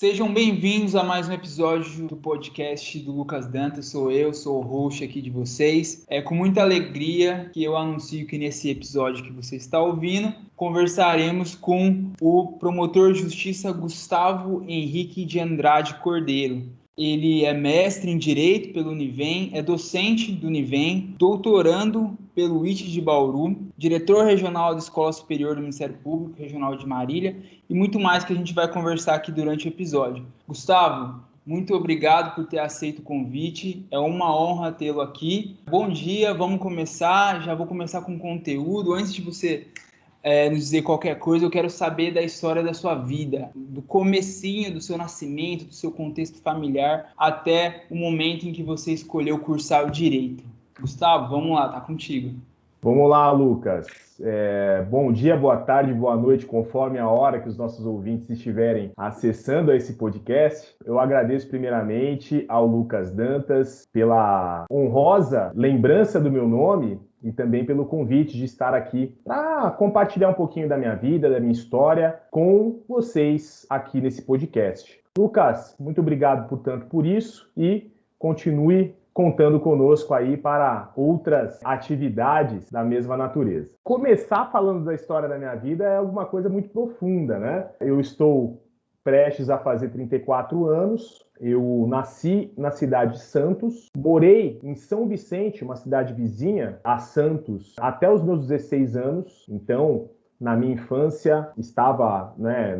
Sejam bem-vindos a mais um episódio do podcast do Lucas Dantas. Sou o host aqui de vocês. É com muita alegria que eu anuncio que nesse episódio que você está ouvindo, conversaremos com o promotor de justiça Gustavo Henrique de Andrade Cordeiro. Ele é mestre em Direito pelo Univem, é docente do Univem, doutorando pelo ITE de Bauru, diretor regional da Escola Superior do Ministério Público Regional de Marília e muito mais que a gente vai conversar aqui durante o episódio. Gustavo, muito obrigado por ter aceito o convite, é uma honra tê-lo aqui. Bom dia, vamos começar, já vou começar com conteúdo. Antes de você nos dizer qualquer coisa, eu quero saber da história da sua vida, do comecinho do seu nascimento, do seu contexto familiar, até o momento em que você escolheu cursar o Direito. Gustavo, vamos lá, tá contigo. Vamos lá, Lucas. Bom dia, boa tarde, boa noite, conforme a hora que os nossos ouvintes estiverem acessando esse podcast. Eu agradeço primeiramente ao Lucas Dantas pela honrosa lembrança do meu nome e também pelo convite de estar aqui para compartilhar um pouquinho da minha vida, da minha história com vocês aqui nesse podcast. Lucas, muito obrigado por isso e continue contando conosco aí para outras atividades da mesma natureza. Começar falando da história da minha vida é alguma coisa muito profunda, né? Eu estou prestes a fazer 34 anos, eu nasci na cidade de Santos, morei em São Vicente, uma cidade vizinha a Santos, até os meus 16 anos, então na minha infância estava,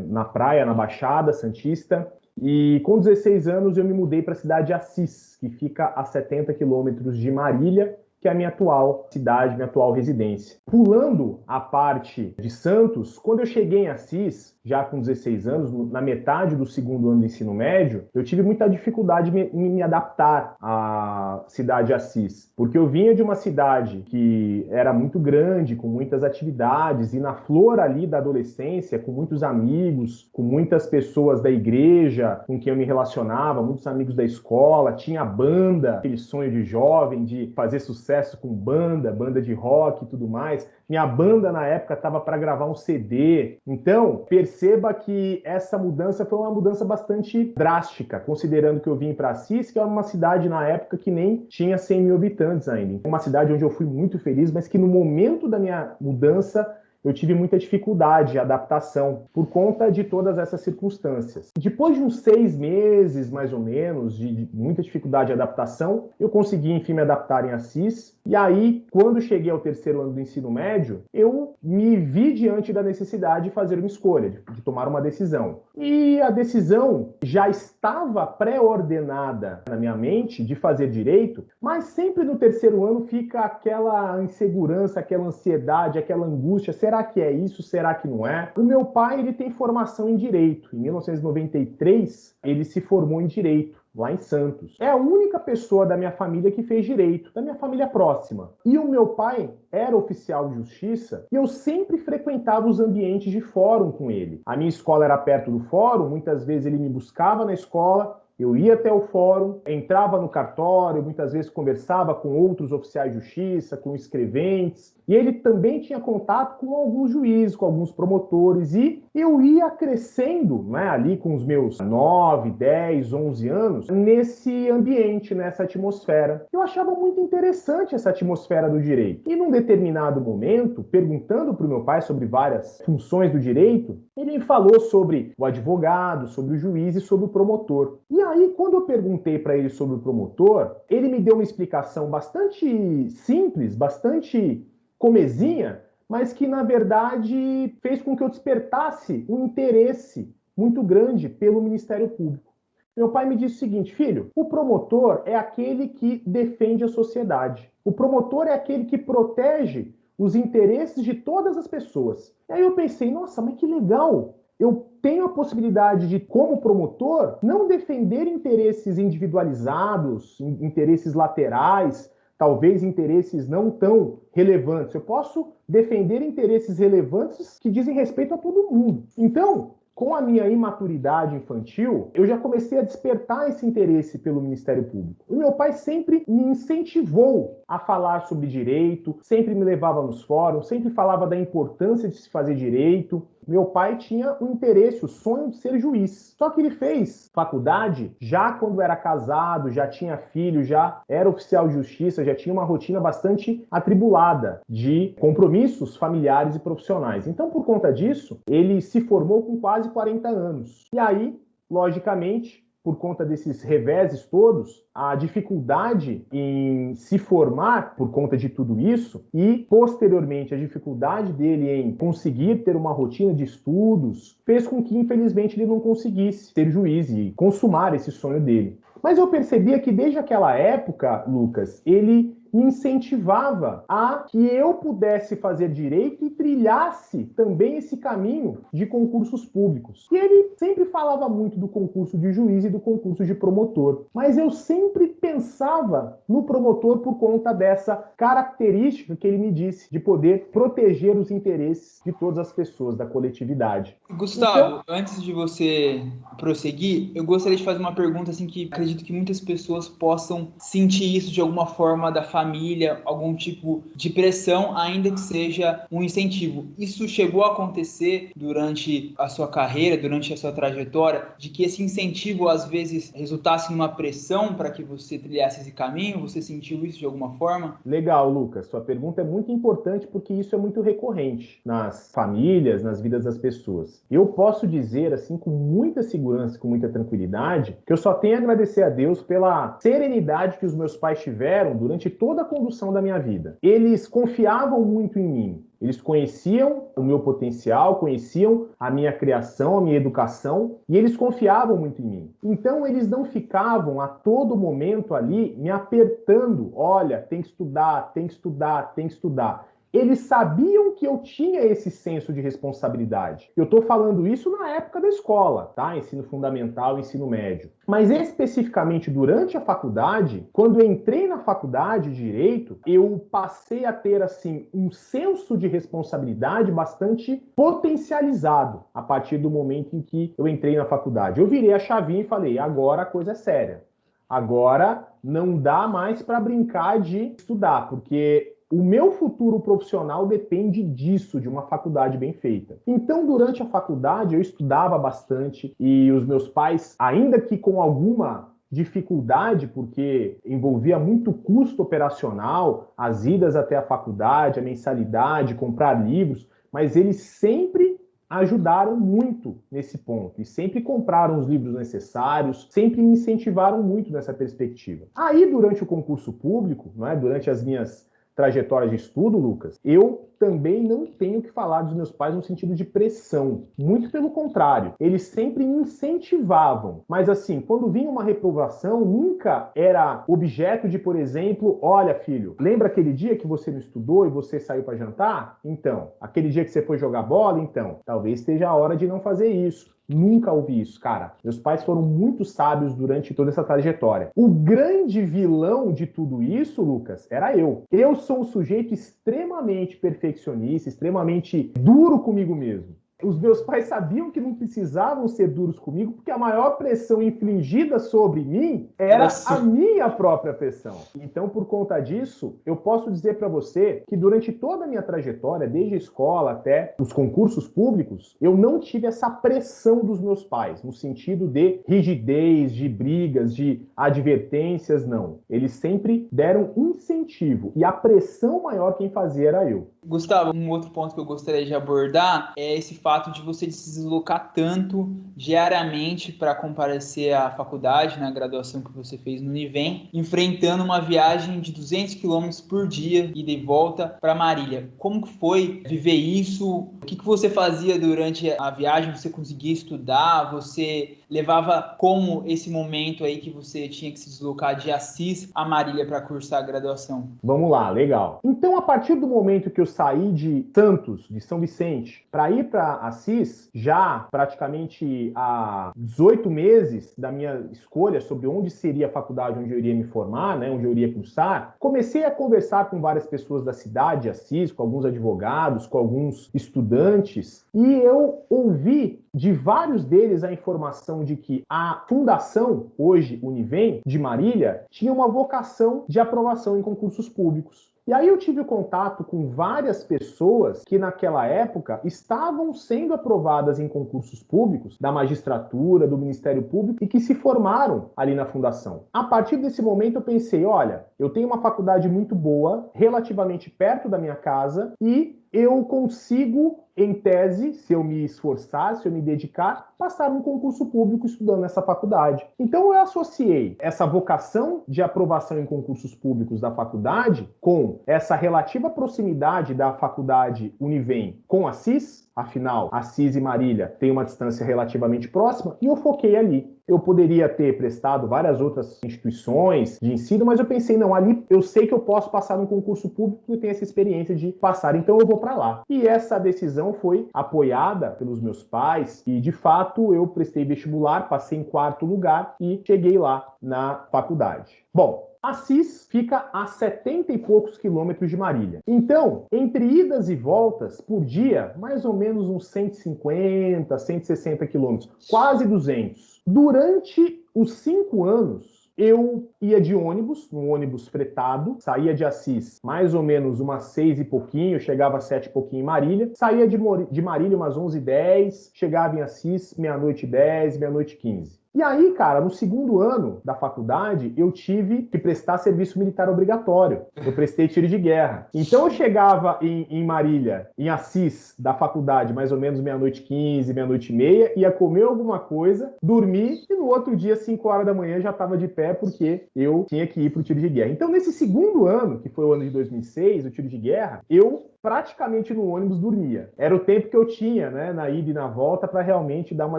na praia, na Baixada Santista. E com 16 anos eu me mudei para a cidade de Assis, que fica a 70 quilômetros de Marília, que é a minha atual cidade, minha atual residência. Pulando a parte de Santos, quando eu cheguei em Assis, já com 16 anos, na metade do segundo ano do ensino médio, eu tive muita dificuldade em me adaptar à cidade de Assis, porque eu vinha de uma cidade que era muito grande, com muitas atividades, e na flor ali da adolescência, com muitos amigos, com muitas pessoas da igreja com quem eu me relacionava, muitos amigos da escola, tinha banda, aquele sonho de jovem de fazer sucesso com banda de rock e tudo mais. Minha banda, na época, estava para gravar um CD. Então, perceba que essa mudança foi uma mudança bastante drástica, considerando que eu vim para Assis, que é uma cidade, na época, que nem tinha 100 mil habitantes ainda. Uma cidade onde eu fui muito feliz, mas que no momento da minha mudança eu tive muita dificuldade de adaptação por conta de todas essas circunstâncias. Depois de uns 6 meses, mais ou menos, de muita dificuldade de adaptação, eu consegui, enfim, me adaptar em Assis. E aí, quando cheguei ao terceiro ano do ensino médio, eu me vi diante da necessidade de fazer uma escolha, de tomar uma decisão. E a decisão já estava pré-ordenada na minha mente de fazer direito, mas sempre no terceiro ano fica aquela insegurança, aquela ansiedade, aquela angústia. Será que é isso? Será que não é? O meu pai, ele tem formação em Direito. Em 1993, ele se formou em Direito, lá em Santos. É a única pessoa da minha família que fez Direito, da minha família próxima. E o meu pai era oficial de justiça e eu sempre frequentava os ambientes de fórum com ele. A minha escola era perto do fórum, muitas vezes ele me buscava na escola, eu ia até o fórum, entrava no cartório, muitas vezes conversava com outros oficiais de justiça, com escreventes, e ele também tinha contato com alguns juízes, com alguns promotores, e eu ia crescendo, ali com os meus 9, 10, 11 anos, nesse ambiente, nessa atmosfera. Eu achava muito interessante essa atmosfera do direito. E num determinado momento, perguntando para o meu pai sobre várias funções do direito, ele me falou sobre o advogado, sobre o juiz e sobre o promotor. E aí, quando eu perguntei para ele sobre o promotor, ele me deu uma explicação bastante simples, bastante comezinha, mas que, na verdade, fez com que eu despertasse um interesse muito grande pelo Ministério Público. Meu pai me disse o seguinte: filho, o promotor é aquele que defende a sociedade. O promotor é aquele que protege os interesses de todas as pessoas. E aí eu pensei, nossa, mas que legal! Eu tenho a possibilidade de, como promotor, não defender interesses individualizados, interesses laterais, talvez interesses não tão relevantes. Eu posso defender interesses relevantes que dizem respeito a todo mundo. Então, com a minha imaturidade infantil, eu já comecei a despertar esse interesse pelo Ministério Público. O meu pai sempre me incentivou a falar sobre direito, sempre me levava nos fóruns, sempre falava da importância de se fazer direito. Meu pai tinha o interesse, o sonho de ser juiz. Só que ele fez faculdade já quando era casado, já tinha filho, já era oficial de justiça, já tinha uma rotina bastante atribulada de compromissos familiares e profissionais. Então, por conta disso, ele se formou com quase 40 anos. E aí, logicamente, por conta desses reveses todos, a dificuldade em se formar por conta de tudo isso e, posteriormente, a dificuldade dele em conseguir ter uma rotina de estudos fez com que, infelizmente, ele não conseguisse ser juiz e consumar esse sonho dele. Mas eu percebia que desde aquela época, Lucas, ele me incentivava a que eu pudesse fazer direito e trilhasse também esse caminho de concursos públicos. E ele sempre falava muito do concurso de juiz e do concurso de promotor, mas eu sempre pensava no promotor por conta dessa característica que ele me disse, de poder proteger os interesses de todas as pessoas da coletividade. Gustavo, antes de você prosseguir, eu gostaria de fazer uma pergunta assim que acredito que muitas pessoas possam sentir isso de alguma forma da família, algum tipo de pressão, ainda que seja um incentivo. Isso chegou a acontecer durante a sua carreira, durante a sua trajetória, de que esse incentivo às vezes resultasse numa pressão para que você trilhasse esse caminho? Você sentiu isso de alguma forma? Legal, Lucas. Sua pergunta é muito importante porque isso é muito recorrente nas famílias, nas vidas das pessoas. Eu posso dizer, assim, com muita segurança, com muita tranquilidade, que eu só tenho a agradecer a Deus pela serenidade que os meus pais tiveram durante toda a condução da minha vida. Eles confiavam muito em mim. Eles conheciam o meu potencial, conheciam a minha criação, a minha educação, e eles confiavam muito em mim. Então, eles não ficavam a todo momento ali me apertando. Olha, tem que estudar, tem que estudar, tem que estudar. Eles sabiam que eu tinha esse senso de responsabilidade. Eu estou falando isso na época da escola, tá? Ensino fundamental, ensino médio. Mas especificamente durante a faculdade, quando eu entrei na faculdade de Direito, eu passei a ter, assim, um senso de responsabilidade bastante potencializado a partir do momento em que eu entrei na faculdade. Eu virei a chavinha e falei, agora a coisa é séria. Agora não dá mais para brincar de estudar, porque o meu futuro profissional depende disso, de uma faculdade bem feita. Então, durante a faculdade, eu estudava bastante e os meus pais, ainda que com alguma dificuldade, porque envolvia muito custo operacional, as idas até a faculdade, a mensalidade, comprar livros, mas eles sempre ajudaram muito nesse ponto e sempre compraram os livros necessários, sempre me incentivaram muito nessa perspectiva. Aí, durante o concurso público, durante as minhas trajetória de estudo, Lucas, eu também não tenho que falar dos meus pais no sentido de pressão. Muito pelo contrário, eles sempre me incentivavam. Mas assim, quando vinha uma reprovação, nunca era objeto de, por exemplo, olha, filho, lembra aquele dia que você não estudou e você saiu para jantar? Então, aquele dia que você foi jogar bola? Então, talvez esteja a hora de não fazer isso. Nunca ouvi isso, cara. Meus pais foram muito sábios durante toda essa trajetória. O grande vilão de tudo isso, Lucas, era eu. Eu sou um sujeito extremamente perfeccionista, extremamente duro comigo mesmo. Os meus pais sabiam que não precisavam ser duros comigo, porque a maior pressão infligida sobre mim era a minha própria pressão. Então, por conta disso, eu posso dizer para você que durante toda a minha trajetória, desde a escola até os concursos públicos, eu não tive essa pressão dos meus pais, no sentido de rigidez, de brigas, de advertências, não. Eles sempre deram incentivo, e a pressão maior quem fazia era eu. Gustavo, um outro ponto que eu gostaria de abordar é esse fato de você se deslocar tanto diariamente para comparecer à faculdade, na graduação que você fez no Univem, enfrentando uma viagem de 200 km por dia, ida e volta para Marília. Como que foi viver isso? O que você fazia durante a viagem? Você conseguia estudar? Você levava como esse momento aí que você tinha que se deslocar de Assis a Marília para cursar a graduação? Vamos lá, legal. Então, a partir do momento que eu saí de Santos, de São Vicente, para ir para Assis, já praticamente há 18 meses da minha escolha sobre onde seria a faculdade onde eu iria me formar, onde eu iria cursar, comecei a conversar com várias pessoas da cidade de Assis, com alguns advogados, com alguns estudantes, e eu ouvi de vários deles a informação de que a fundação, hoje Univem, de Marília, tinha uma vocação de aprovação em concursos públicos. E aí eu tive contato com várias pessoas que naquela época estavam sendo aprovadas em concursos públicos da magistratura, do Ministério Público e que se formaram ali na fundação. A partir desse momento eu pensei, olha, eu tenho uma faculdade muito boa, relativamente perto da minha casa e eu consigo, em tese, se eu me esforçar, se eu me dedicar, passar num concurso público estudando nessa faculdade. Então eu associei essa vocação de aprovação em concursos públicos da faculdade com essa relativa proximidade da faculdade Univem com a CIS, afinal, a CIS e Marília têm uma distância relativamente próxima, e eu foquei ali. Eu poderia ter prestado várias outras instituições de ensino, mas eu pensei, não, ali eu sei que eu posso passar num concurso público e tenho essa experiência de passar, então eu vou para lá. E essa decisão foi apoiada pelos meus pais e, de fato, eu prestei vestibular, passei em 4º lugar e cheguei lá na faculdade. Bom, a CIS fica a 70 e poucos quilômetros de Marília. Então, entre idas e voltas por dia, mais ou menos uns 150, 160 quilômetros, quase 200. Durante os 5 anos, eu ia de ônibus, num ônibus fretado, saía de Assis mais ou menos umas 6 e pouquinho, chegava às 7 e pouquinho em Marília, saía de Marília umas 11h10, chegava em Assis meia-noite 10, meia-noite 15. E aí, cara, no 2º ano da faculdade, eu tive que prestar serviço militar obrigatório. Eu prestei tiro de guerra. Então eu chegava em Marília, em Assis, da faculdade, mais ou menos meia-noite 15, meia-noite e meia, ia comer alguma coisa, dormir, e no outro dia, 5 horas da manhã, já estava de pé, porque eu tinha que ir pro tiro de guerra. Então, nesse 2º ano, que foi o ano de 2006, o tiro de guerra, eu praticamente no ônibus dormia. Era o tempo que eu tinha, né, na ida e na volta, para realmente dar uma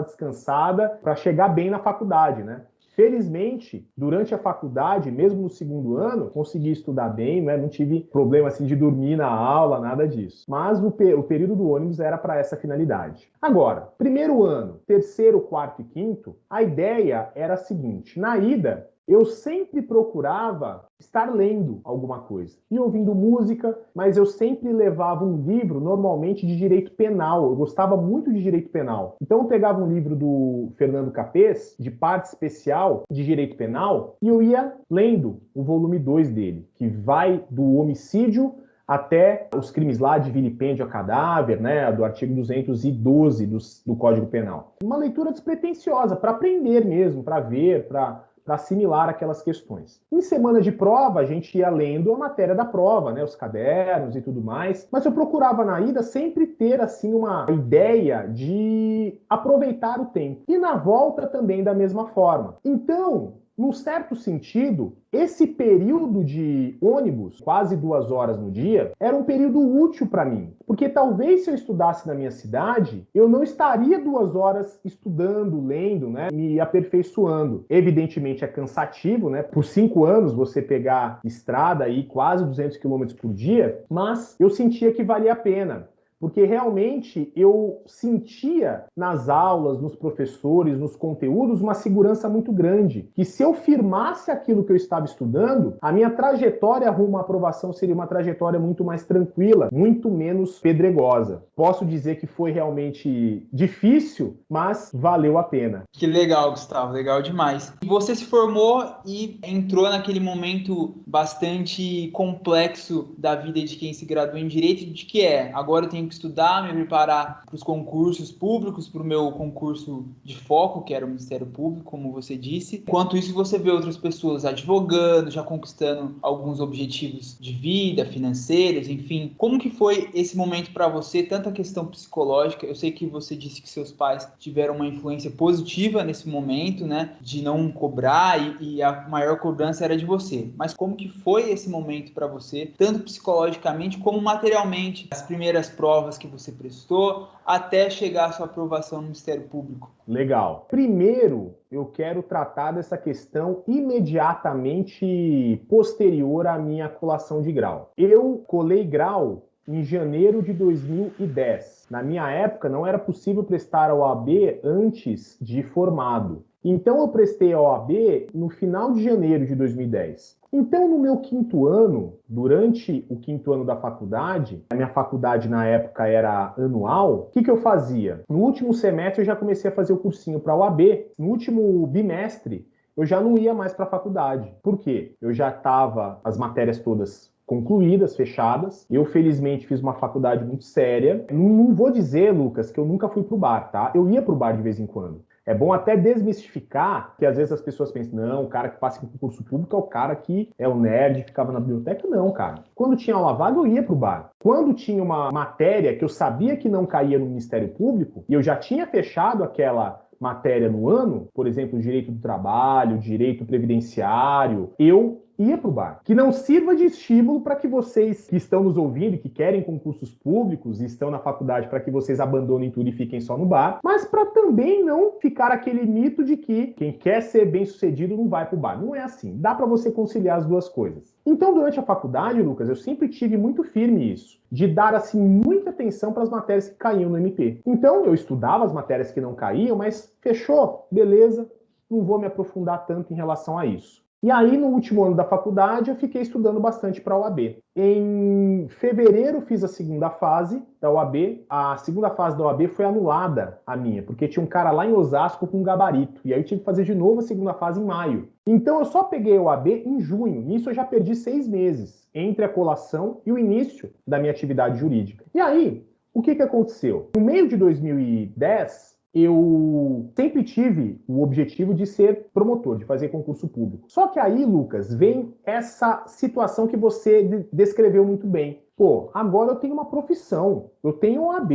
descansada, para chegar bem na faculdade, né? Felizmente, durante a faculdade, mesmo no 2º ano, consegui estudar bem, né? Não tive problema assim de dormir na aula, nada disso. Mas o período do ônibus era para essa finalidade. Agora, 1º ano, 3º, 4º e 5º, a ideia era a seguinte: na ida, eu sempre procurava estar lendo alguma coisa e ouvindo música, mas eu sempre levava um livro, normalmente de direito penal. Eu gostava muito de direito penal. Então eu pegava um livro do Fernando Capês, de parte especial de direito penal, e eu ia lendo o volume 2 dele, que vai do homicídio até os crimes lá de vilipêndio a cadáver, né, do artigo 212 do Código Penal. Uma leitura despretensiosa, para aprender mesmo, para ver, para assimilar aquelas questões. Em semana de prova, a gente ia lendo a matéria da prova, né, os cadernos e tudo mais, mas eu procurava na ida sempre ter assim uma ideia de aproveitar o tempo. E na volta também da mesma forma. Então, num certo sentido, esse período de ônibus, quase 2 horas no dia, era um período útil para mim. Porque talvez se eu estudasse na minha cidade, eu não estaria 2 horas estudando, lendo, né, me aperfeiçoando. Evidentemente é cansativo, né? Por 5 anos você pegar estrada aí quase 200 km por dia, mas eu sentia que valia a pena. Porque realmente eu sentia nas aulas, nos professores, nos conteúdos, uma segurança muito grande. Que se eu firmasse aquilo que eu estava estudando, a minha trajetória rumo à aprovação seria uma trajetória muito mais tranquila, muito menos pedregosa. Posso dizer que foi realmente difícil, mas valeu a pena. Que legal, Gustavo, legal demais. Você se formou e entrou naquele momento bastante complexo da vida de quem se graduou em Direito, de que agora eu tenho que estudar, me preparar para os concursos públicos, para o meu concurso de foco, que era o Ministério Público, como você disse. Enquanto isso, você vê outras pessoas advogando, já conquistando alguns objetivos de vida, financeiros, enfim. Como que foi esse momento para você, tanto a questão psicológica? Eu sei que você disse que seus pais tiveram uma influência positiva nesse momento, né, de não cobrar e a maior cobrança era de você. Mas como que foi esse momento para você, tanto psicologicamente como materialmente? As primeiras provas que você prestou até chegar à sua aprovação no Ministério Público. Legal. Primeiro, eu quero tratar dessa questão imediatamente posterior à minha colação de grau. Eu colei grau em janeiro de 2010. Na minha época, não era possível prestar a OAB antes de formado. Então, eu prestei a OAB no final de janeiro de 2010. Então, no meu 5º ano, durante o 5º ano da faculdade, a minha faculdade na época era anual, o que eu fazia? No último semestre, eu já comecei a fazer o cursinho para a OAB. No último bimestre, eu já não ia mais para a faculdade. Por quê? Eu já estava as matérias todas concluídas, fechadas. Eu, felizmente, fiz uma faculdade muito séria. Não vou dizer, Lucas, que eu nunca fui pro bar, tá? Eu ia pro bar de vez em quando. É bom até desmistificar que às vezes as pessoas pensam, não, o cara que passa em concurso público é o cara que é o nerd, ficava na biblioteca. Não, cara. Quando tinha aula vaga, eu ia pro bar. Quando tinha uma matéria que eu sabia que não caía no Ministério Público, e eu já tinha fechado aquela matéria no ano, por exemplo, direito do trabalho, direito previdenciário, eu ia para o bar. Que não sirva de estímulo para que vocês que estão nos ouvindo, que querem concursos públicos e estão na faculdade, para que vocês abandonem tudo e fiquem só no bar, mas para também não ficar aquele mito de que quem quer ser bem-sucedido não vai para o bar. Não é assim. Dá para você conciliar as duas coisas. Então, durante a faculdade, Lucas, eu sempre tive muito firme isso, de dar, assim, muita atenção para as matérias que caíam no MP. Então, eu estudava as matérias que não caíam, mas fechou, beleza, não vou me aprofundar tanto em relação a isso. E aí, no último ano da faculdade, eu fiquei estudando bastante para a OAB. Em fevereiro, fiz a segunda fase da OAB. A segunda fase da OAB foi anulada, a minha, porque tinha um cara lá em Osasco com um gabarito. E aí eu tive que fazer de novo a segunda fase em maio. Então, eu só peguei a OAB em junho. Nisso, eu já perdi 6 meses entre a colação e o início da minha atividade jurídica. E aí, o que aconteceu? No meio de 2010... eu sempre tive o objetivo de ser promotor, de fazer concurso público. Só que aí, Lucas, vem essa situação que você descreveu muito bem. Pô, agora eu tenho uma profissão, eu tenho OAB,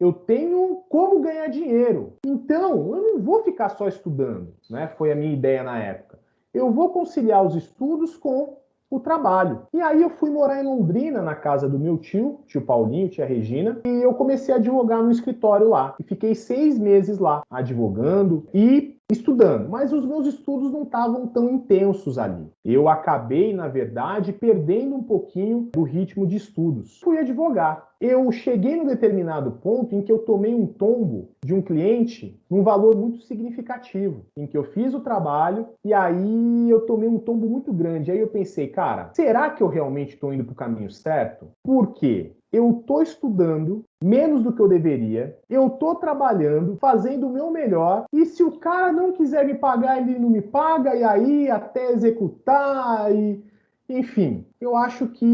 eu tenho como ganhar dinheiro. Então, eu não vou ficar só estudando, né? Foi a minha ideia na época. Eu vou conciliar os estudos com o trabalho. E aí eu fui morar em Londrina, na casa do meu tio Paulinho, tia Regina, e eu comecei a advogar no escritório lá. E fiquei 6 meses lá, advogando e estudando. Mas os meus estudos não estavam tão intensos ali. Eu acabei, na verdade, perdendo um pouquinho do ritmo de estudos. Fui advogar. Eu cheguei num determinado ponto em que eu tomei um tombo de um cliente num valor muito significativo, em que eu fiz o trabalho e aí eu tomei um tombo muito grande. Aí eu pensei, cara, será que eu realmente estou indo para o caminho certo? Por quê? Eu estou estudando menos do que eu deveria, eu estou trabalhando, fazendo o meu melhor, e se o cara não quiser me pagar, ele não me paga, e aí até executar, e... enfim, eu acho que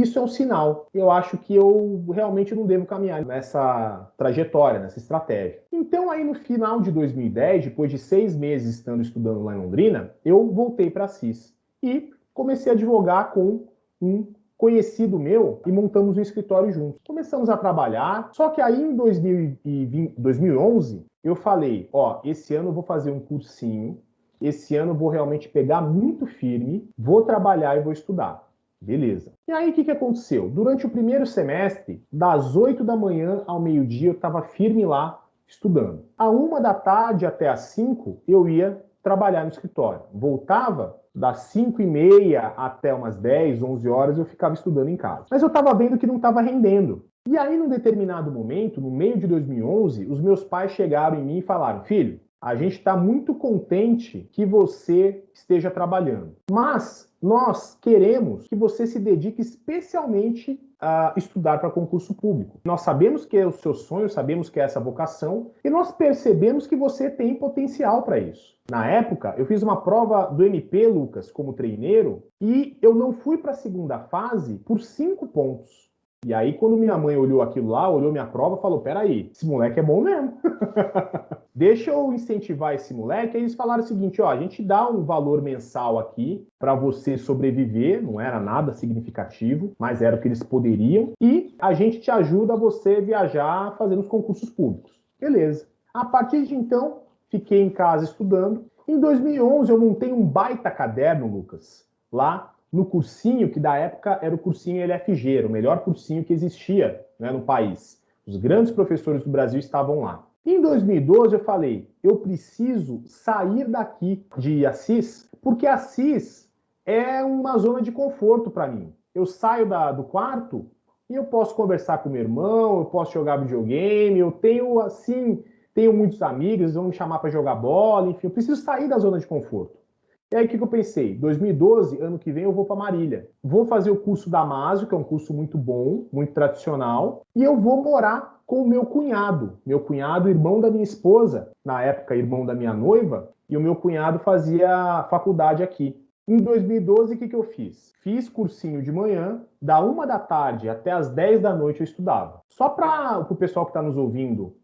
isso é um sinal. Eu acho que eu realmente não devo caminhar nessa trajetória, nessa estratégia. Então aí no final de 2010, depois de 6 meses estando estudando lá em Londrina, eu voltei para Assis e comecei a advogar com um conhecido meu e montamos um escritório juntos. Começamos a trabalhar, só que aí em 2011 eu falei, esse ano eu vou fazer um cursinho, esse ano eu vou realmente pegar muito firme, vou trabalhar e vou estudar. Beleza. E aí o que aconteceu? Durante o primeiro semestre, das 8 da manhã ao meio-dia, eu estava firme lá estudando. À 1 da tarde até às 5, eu ia trabalhar no escritório. Voltava das 5h30 até umas 10, 11 horas, eu ficava estudando em casa. Mas eu estava vendo que não estava rendendo. E aí, num determinado momento, no meio de 2011, os meus pais chegaram em mim e falaram, filho, a gente está muito contente que você esteja trabalhando, mas nós queremos que você se dedique especialmente a estudar para concurso público. Nós sabemos que é o seu sonho, sabemos que é essa vocação, e nós percebemos que você tem potencial para isso. Na época, eu fiz uma prova do MP, Lucas, como treineiro, e eu não fui para a segunda fase por 5 pontos. E aí, quando minha mãe olhou aquilo lá, olhou minha prova, falou, peraí, esse moleque é bom mesmo. Deixa eu incentivar esse moleque. Aí eles falaram o seguinte, a gente dá um valor mensal aqui para você sobreviver, não era nada significativo, mas era o que eles poderiam, e a gente te ajuda a você viajar fazendo os concursos públicos. Beleza. A partir de então, fiquei em casa estudando. Em 2011, eu montei um baita caderno, Lucas, lá no cursinho, que da época era o cursinho LFG, era o melhor cursinho que existia, né, no país. Os grandes professores do Brasil estavam lá. Em 2012 eu falei, eu preciso sair daqui de Assis, porque Assis é uma zona de conforto para mim. Eu saio do quarto e eu posso conversar com meu irmão, eu posso jogar videogame, eu tenho muitos amigos, eles vão me chamar para jogar bola, enfim, eu preciso sair da zona de conforto. E aí, o que eu pensei? 2012, ano que vem, eu vou para Marília. Vou fazer o curso da Damásio, que é um curso muito bom, muito tradicional, e eu vou morar com o meu cunhado. Meu cunhado, irmão da minha esposa, na época, irmão da minha noiva, e o meu cunhado fazia faculdade aqui. Em 2012, o que eu fiz? Fiz cursinho de manhã, da 1 da tarde até as 10 da noite eu estudava. Só para o pessoal que está nos ouvindo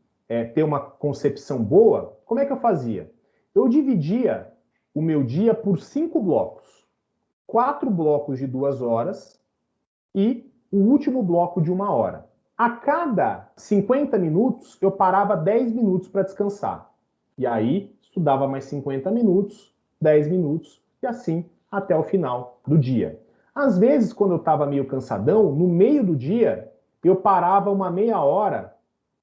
ter uma concepção boa, como é que eu fazia? Eu dividia o meu dia por 5 blocos. 4 blocos de 2 horas e o último bloco de 1 hora. A cada 50 minutos, eu parava 10 minutos para descansar. E aí, estudava mais 50 minutos, 10 minutos, e assim até o final do dia. Às vezes, quando eu estava meio cansadão, no meio do dia, eu parava uma meia hora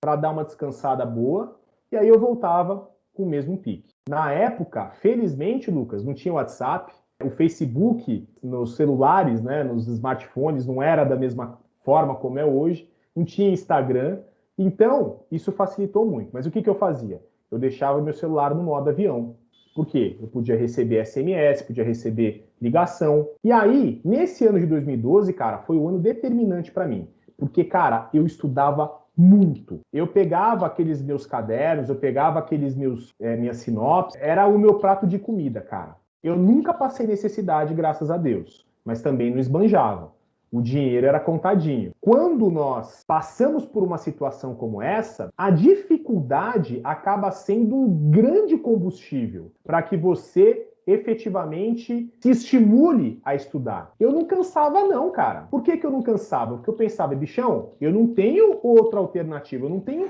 para dar uma descansada boa, e aí eu voltava com o mesmo pique. Na época, felizmente, Lucas, não tinha WhatsApp, o Facebook nos celulares, né, nos smartphones, não era da mesma forma como é hoje, não tinha Instagram, então isso facilitou muito. Mas o que eu fazia? Eu deixava meu celular no modo avião. Por quê? Eu podia receber SMS, podia receber ligação. E aí, nesse ano de 2012, cara, foi um ano determinante para mim. Porque, cara, eu estudava muito. Eu pegava aqueles meus cadernos, eu pegava aqueles minhas sinopses, era o meu prato de comida, cara. Eu nunca passei necessidade, graças a Deus, mas também não esbanjava. O dinheiro era contadinho. Quando nós passamos por uma situação como essa, a dificuldade acaba sendo um grande combustível para que você efetivamente se estimule a estudar. Eu não cansava não, cara. Por que eu não cansava? Porque eu pensava, bichão, eu não tenho outra alternativa, eu não tenho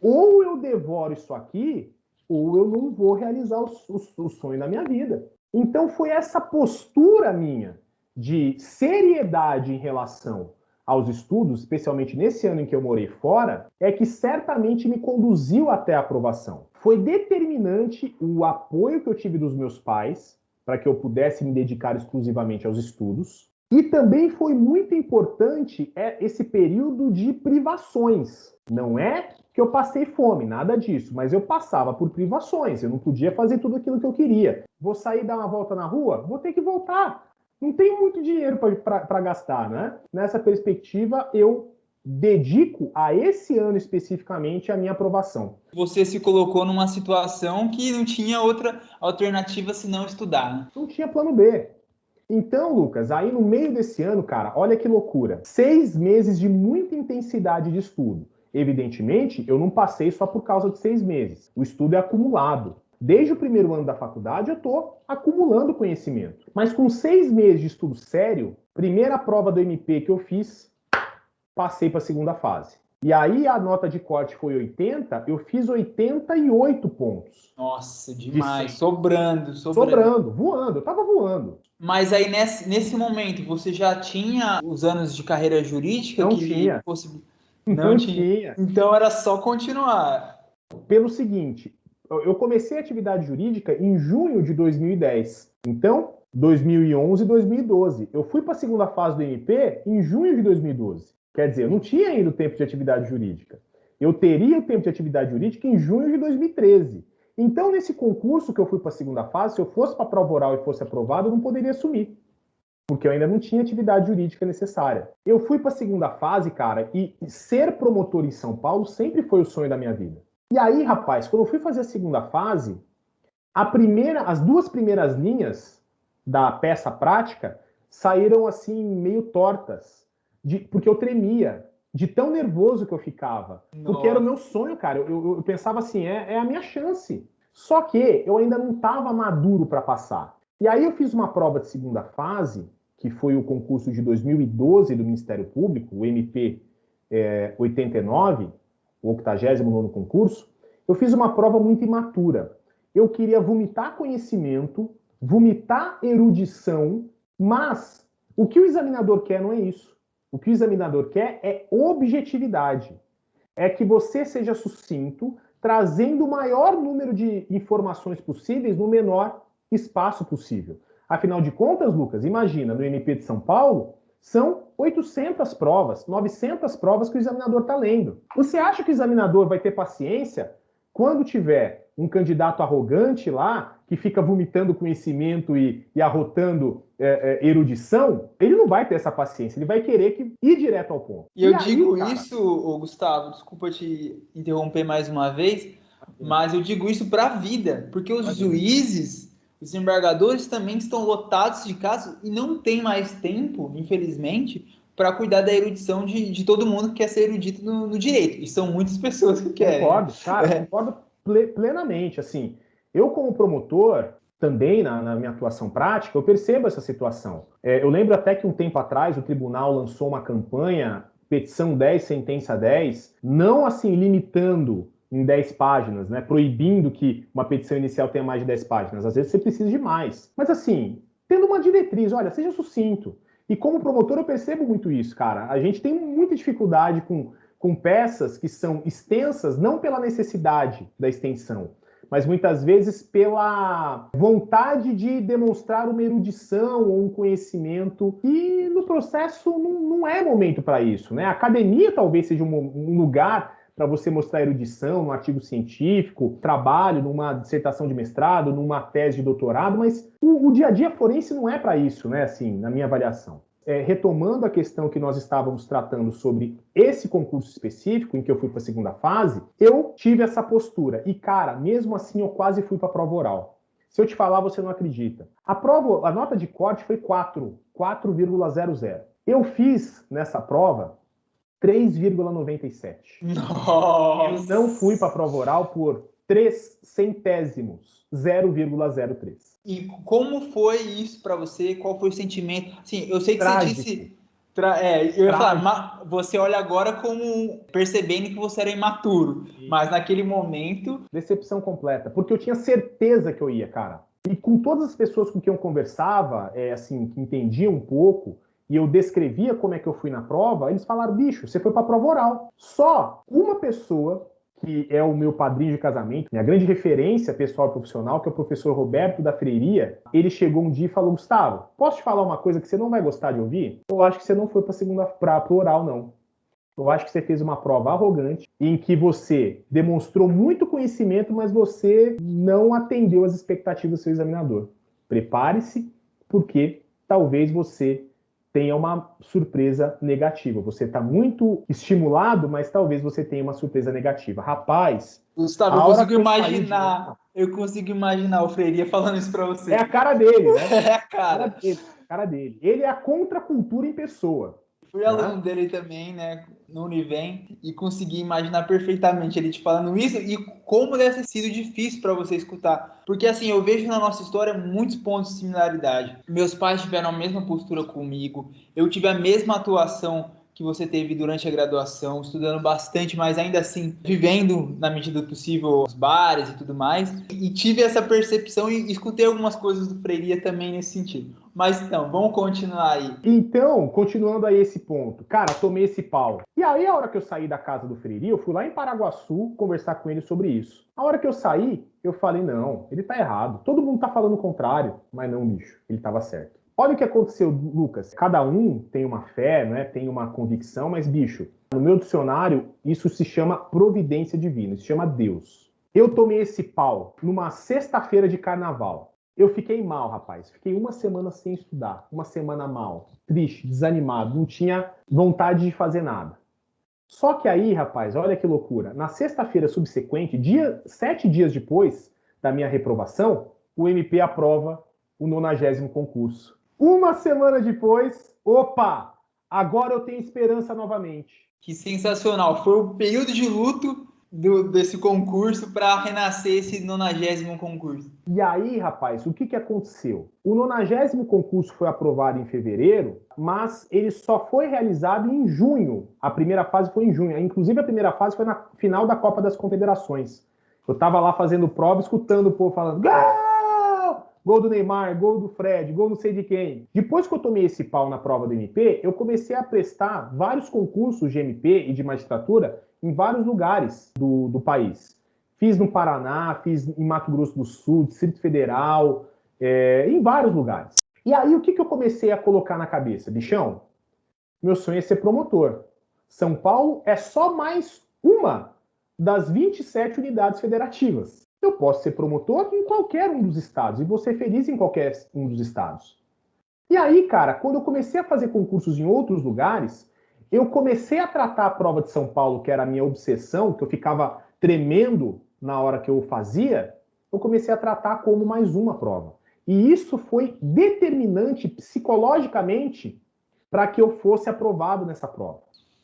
ou eu devoro isso aqui, ou eu não vou realizar o sonho da minha vida. Então foi essa postura minha de seriedade em relação aos estudos, especialmente nesse ano em que eu morei fora, é que certamente me conduziu até a aprovação. Foi determinante o apoio que eu tive dos meus pais para que eu pudesse me dedicar exclusivamente aos estudos. E também foi muito importante esse período de privações. Não é que eu passei fome, nada disso, mas eu passava por privações. Eu não podia fazer tudo aquilo que eu queria. Vou sair dar uma volta na rua? Vou ter que voltar. Não tenho muito dinheiro para gastar, né? Nessa perspectiva, eu dedico a esse ano especificamente a minha aprovação. Você se colocou numa situação que não tinha outra alternativa senão estudar, né? Não tinha plano B. Então, Lucas, aí no meio desse ano, cara, olha que loucura. 6 meses de muita intensidade de estudo. Evidentemente, eu não passei só por causa de 6 meses. O estudo é acumulado. Desde o primeiro ano da faculdade, eu estou acumulando conhecimento. Mas com 6 meses de estudo sério, primeira prova do MP que eu fiz, passei para a segunda fase. E aí a nota de corte foi 80, eu fiz 88 pontos. Nossa, demais. Sobrando. Voando, eu tava voando. Mas aí nesse momento, você já tinha os anos de carreira jurídica? Não tinha. Não tinha. Então era só continuar. Pelo seguinte, eu comecei a atividade jurídica em junho de 2010. Então, 2011 e 2012. Eu fui para a segunda fase do MP em junho de 2012. Quer dizer, eu não tinha ainda o tempo de atividade jurídica. Eu teria o tempo de atividade jurídica em junho de 2013. Então, nesse concurso que eu fui para a segunda fase, se eu fosse para a prova oral e fosse aprovado, eu não poderia assumir. Porque eu ainda não tinha atividade jurídica necessária. Eu fui para a segunda fase, cara, e ser promotor em São Paulo sempre foi o sonho da minha vida. E aí, rapaz, quando eu fui fazer a segunda fase, as 2 primeiras linhas da peça prática saíram assim meio tortas, porque eu tremia, de tão nervoso que eu ficava. Nossa. Porque era o meu sonho, cara. Eu pensava assim, é a minha chance. Só que eu ainda não estava maduro para passar. E aí eu fiz uma prova de segunda fase, que foi o concurso de 2012 do Ministério Público, o MP 89, o 89º concurso. Eu fiz uma prova muito imatura. Eu queria vomitar conhecimento, vomitar erudição, mas o que o examinador quer não é isso. O que o examinador quer é objetividade. É que você seja sucinto, trazendo o maior número de informações possíveis no menor espaço possível. Afinal de contas, Lucas, imagina, no MP de São Paulo, são 800 provas, 900 provas que o examinador está lendo. Você acha que o examinador vai ter paciência quando tiver um candidato arrogante lá, que fica vomitando conhecimento e arrotando erudição? Ele não vai ter essa paciência, ele vai querer ir direto ao ponto. E eu digo isso, Gustavo, desculpa te interromper mais uma vez, mas eu digo isso para a vida, porque os juízes, os desembargadores também estão lotados de casos e não tem mais tempo, infelizmente, para cuidar da erudição de todo mundo que quer ser erudito no direito. E são muitas pessoas que querem. Concordo, cara, concordo plenamente. Assim, eu como promotor, também na minha atuação prática, eu percebo essa situação. Eu lembro até que um tempo atrás o tribunal lançou uma campanha, petição 10, sentença 10, não assim limitando em 10 páginas, né, proibindo que uma petição inicial tenha mais de 10 páginas. Às vezes você precisa de mais. Mas assim, tendo uma diretriz, olha, seja sucinto. E como promotor eu percebo muito isso, cara. A gente tem muita dificuldade com peças que são extensas, não pela necessidade da extensão, mas muitas vezes pela vontade de demonstrar uma erudição ou um conhecimento, e no processo não é momento para isso, né? A academia talvez seja um lugar para você mostrar erudição, num artigo científico, trabalho, numa dissertação de mestrado, numa tese de doutorado, mas o dia a dia forense não é para isso, né? Assim, na minha avaliação. Retomando a questão que nós estávamos tratando sobre esse concurso específico, em que eu fui para a segunda fase, eu tive essa postura. E, cara, mesmo assim, eu quase fui para a prova oral. Se eu te falar, você não acredita. A nota de corte foi 4,00. Eu fiz, nessa prova, 3,97. Nossa! Eu não fui para a prova oral por 3 centésimos, 0,03. E como foi isso para você? Qual foi o sentimento? Assim, eu sei que Trágico. você disse... eu ia falar, você olha agora como percebendo que você era imaturo, mas naquele momento... Decepção completa, porque eu tinha certeza que eu ia, cara. E com todas as pessoas com quem eu conversava, assim, que entendiam um pouco, e eu descrevia como é que eu fui na prova, eles falaram, bicho, você foi para a prova oral. Só uma pessoa, que é o meu padrinho de casamento, minha grande referência pessoal e profissional, que é o professor Roberto da Freiria, ele chegou um dia e falou, Gustavo, posso te falar uma coisa que você não vai gostar de ouvir? Eu acho que você não foi para o oral, não. Eu acho que você fez uma prova arrogante, em que você demonstrou muito conhecimento, mas você não atendeu às expectativas do seu examinador. Prepare-se, porque talvez você tenha uma surpresa negativa. Você está muito estimulado, mas talvez você tenha uma surpresa negativa. Rapaz, Gustavo, eu consigo imaginar o Freiria falando isso para você. É a cara dele, né? É a cara. Cara dele. Ele é a contracultura em pessoa. Fui aluno dele também, né, no Univem, e consegui imaginar perfeitamente ele te falando isso e como deve ter sido difícil para você escutar. Porque, assim, eu vejo na nossa história muitos pontos de similaridade. Meus pais tiveram a mesma postura comigo, eu tive a mesma atuação que você teve durante a graduação, estudando bastante, mas ainda assim, vivendo, na medida do possível, os bares e tudo mais. E tive essa percepção e escutei algumas coisas do Freiria também nesse sentido. Mas então, vamos continuar aí. Então, continuando aí esse ponto. Cara, tomei esse pau. E aí, a hora que eu saí da casa do Freiria, eu fui lá em Paraguaçu conversar com ele sobre isso. A hora que eu saí, eu falei, não, ele tá errado. Todo mundo tá falando o contrário. Mas não, bicho, ele tava certo. Olha o que aconteceu, Lucas. Cada um tem uma fé, né? Tem uma convicção, mas, bicho, no meu dicionário, isso se chama providência divina, isso se chama Deus. Eu tomei esse pau numa sexta-feira de carnaval. Eu fiquei mal, rapaz. Fiquei uma semana sem estudar, uma semana mal, triste, desanimado, não tinha vontade de fazer nada. Só que aí, rapaz, olha que loucura. Na sexta-feira subsequente, 7 dias depois da minha reprovação, o MP aprova o 90º concurso. Uma semana depois, opa, agora eu tenho esperança novamente. Que sensacional. Foi o período de luto desse concurso para renascer esse 90º concurso. E aí, rapaz, o que aconteceu? O 90º concurso foi aprovado em fevereiro, mas ele só foi realizado em junho. A primeira fase foi em junho. Inclusive, a primeira fase foi na final da Copa das Confederações. Eu estava lá fazendo prova, escutando o povo falando... Gol! Gol do Neymar, gol do Fred, gol não sei de quem. Depois que eu tomei esse pau na prova do MP, eu comecei a prestar vários concursos de MP e de magistratura em vários lugares do país. Fiz no Paraná, fiz em Mato Grosso do Sul, Distrito Federal, em vários lugares. E aí o que eu comecei a colocar na cabeça? Bichão, meu sonho é ser promotor. São Paulo é só mais uma das 27 unidades federativas. Eu posso ser promotor em qualquer um dos estados e vou ser feliz em qualquer um dos estados. E aí, cara, quando eu comecei a fazer concursos em outros lugares, eu comecei a tratar a prova de São Paulo, que era a minha obsessão, que eu ficava tremendo na hora que eu fazia, eu comecei a tratar como mais uma prova. E isso foi determinante psicologicamente para que eu fosse aprovado nessa prova.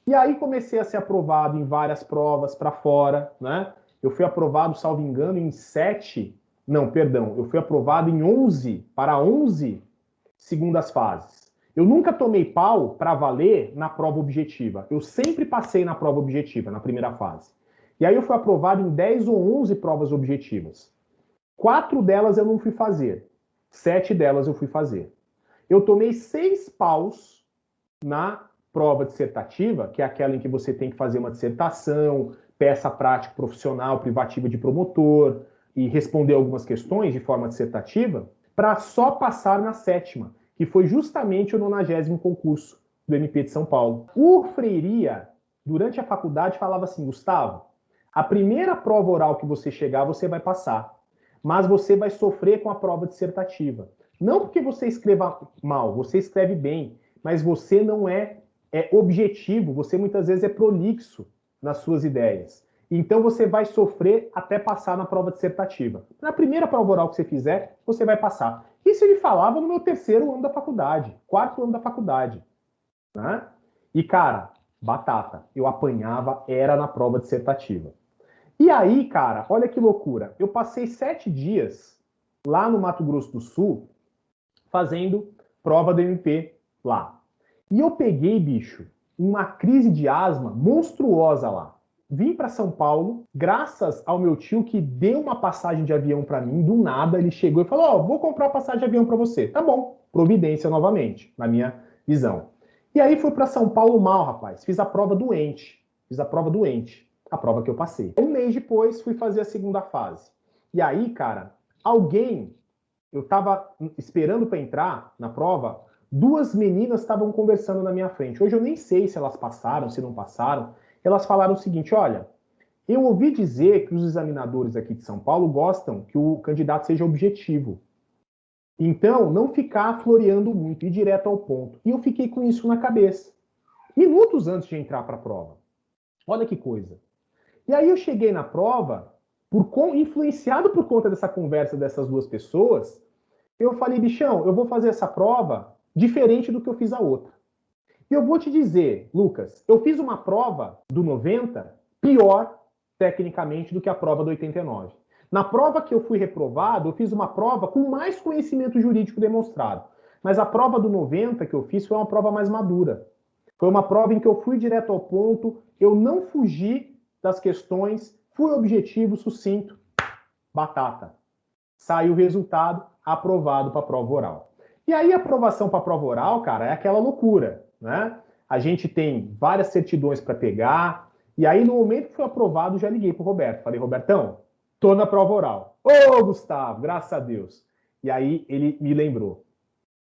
E aí comecei a ser aprovado em várias provas para fora, né? Eu fui aprovado, salvo engano, em 7... Não, perdão, eu fui aprovado em 11, para 11 segundas fases. Eu nunca tomei pau para valer na prova objetiva. Eu sempre passei na prova objetiva, na primeira fase. E aí eu fui aprovado em 10 ou 11 provas objetivas. 4 delas eu não fui fazer. 7 delas eu fui fazer. Eu tomei 6 paus na prova dissertativa, que é aquela em que você tem que fazer uma dissertação, peça prática profissional, privativa de promotor, e responder algumas questões de forma dissertativa, para só passar na 7ª, que foi justamente o 90º concurso do MP de São Paulo. O Freiria, durante a faculdade, falava assim: Gustavo, a primeira prova oral que você chegar, você vai passar, mas você vai sofrer com a prova dissertativa. Não porque você escreva mal, você escreve bem, mas você não é objetivo, você muitas vezes é prolixo nas suas ideias. Então você vai sofrer até passar na prova dissertativa. Na primeira prova oral que você fizer, você vai passar. Isso ele falava no meu 3º ano da faculdade, 4º ano da faculdade. Né? E cara, batata, eu apanhava, era na prova dissertativa. E aí, cara, olha que loucura. Eu passei 7 dias lá no Mato Grosso do Sul fazendo prova do MP lá. E eu peguei, bicho, uma crise de asma monstruosa lá. Vim para São Paulo, graças ao meu tio que deu uma passagem de avião para mim, do nada, ele chegou e falou: ó, vou comprar passagem de avião para você. Tá bom, providência novamente, na minha visão. E aí fui para São Paulo mal, rapaz. Fiz a prova doente. A prova que eu passei. Um mês depois, fui fazer a segunda fase. E aí, cara, eu tava esperando para entrar na prova, 2 meninas estavam conversando na minha frente. Hoje eu nem sei se elas passaram, se não passaram. Elas falaram o seguinte: olha, eu ouvi dizer que os examinadores aqui de São Paulo gostam que o candidato seja objetivo. Então, não ficar floreando muito, ir direto ao ponto. E eu fiquei com isso na cabeça. Minutos antes de entrar para a prova. Olha que coisa. E aí eu cheguei na prova, influenciado por conta dessa conversa dessas 2 pessoas, eu falei: bichão, eu vou fazer essa prova diferente do que eu fiz a outra. E eu vou te dizer, Lucas, eu fiz uma prova do 90 pior tecnicamente do que a prova do 89. Na prova que eu fui reprovado, eu fiz uma prova com mais conhecimento jurídico demonstrado. Mas a prova do 90 que eu fiz foi uma prova mais madura. Foi uma prova em que eu fui direto ao ponto, eu não fugi das questões, fui objetivo, sucinto, batata. Saiu o resultado, aprovado para a prova oral. E aí a aprovação para a prova oral, cara, é aquela loucura, né? A gente tem várias certidões para pegar, e aí no momento que foi aprovado, já liguei pro Roberto. Falei: Robertão, tô na prova oral. Ô, Gustavo, graças a Deus. E aí ele me lembrou: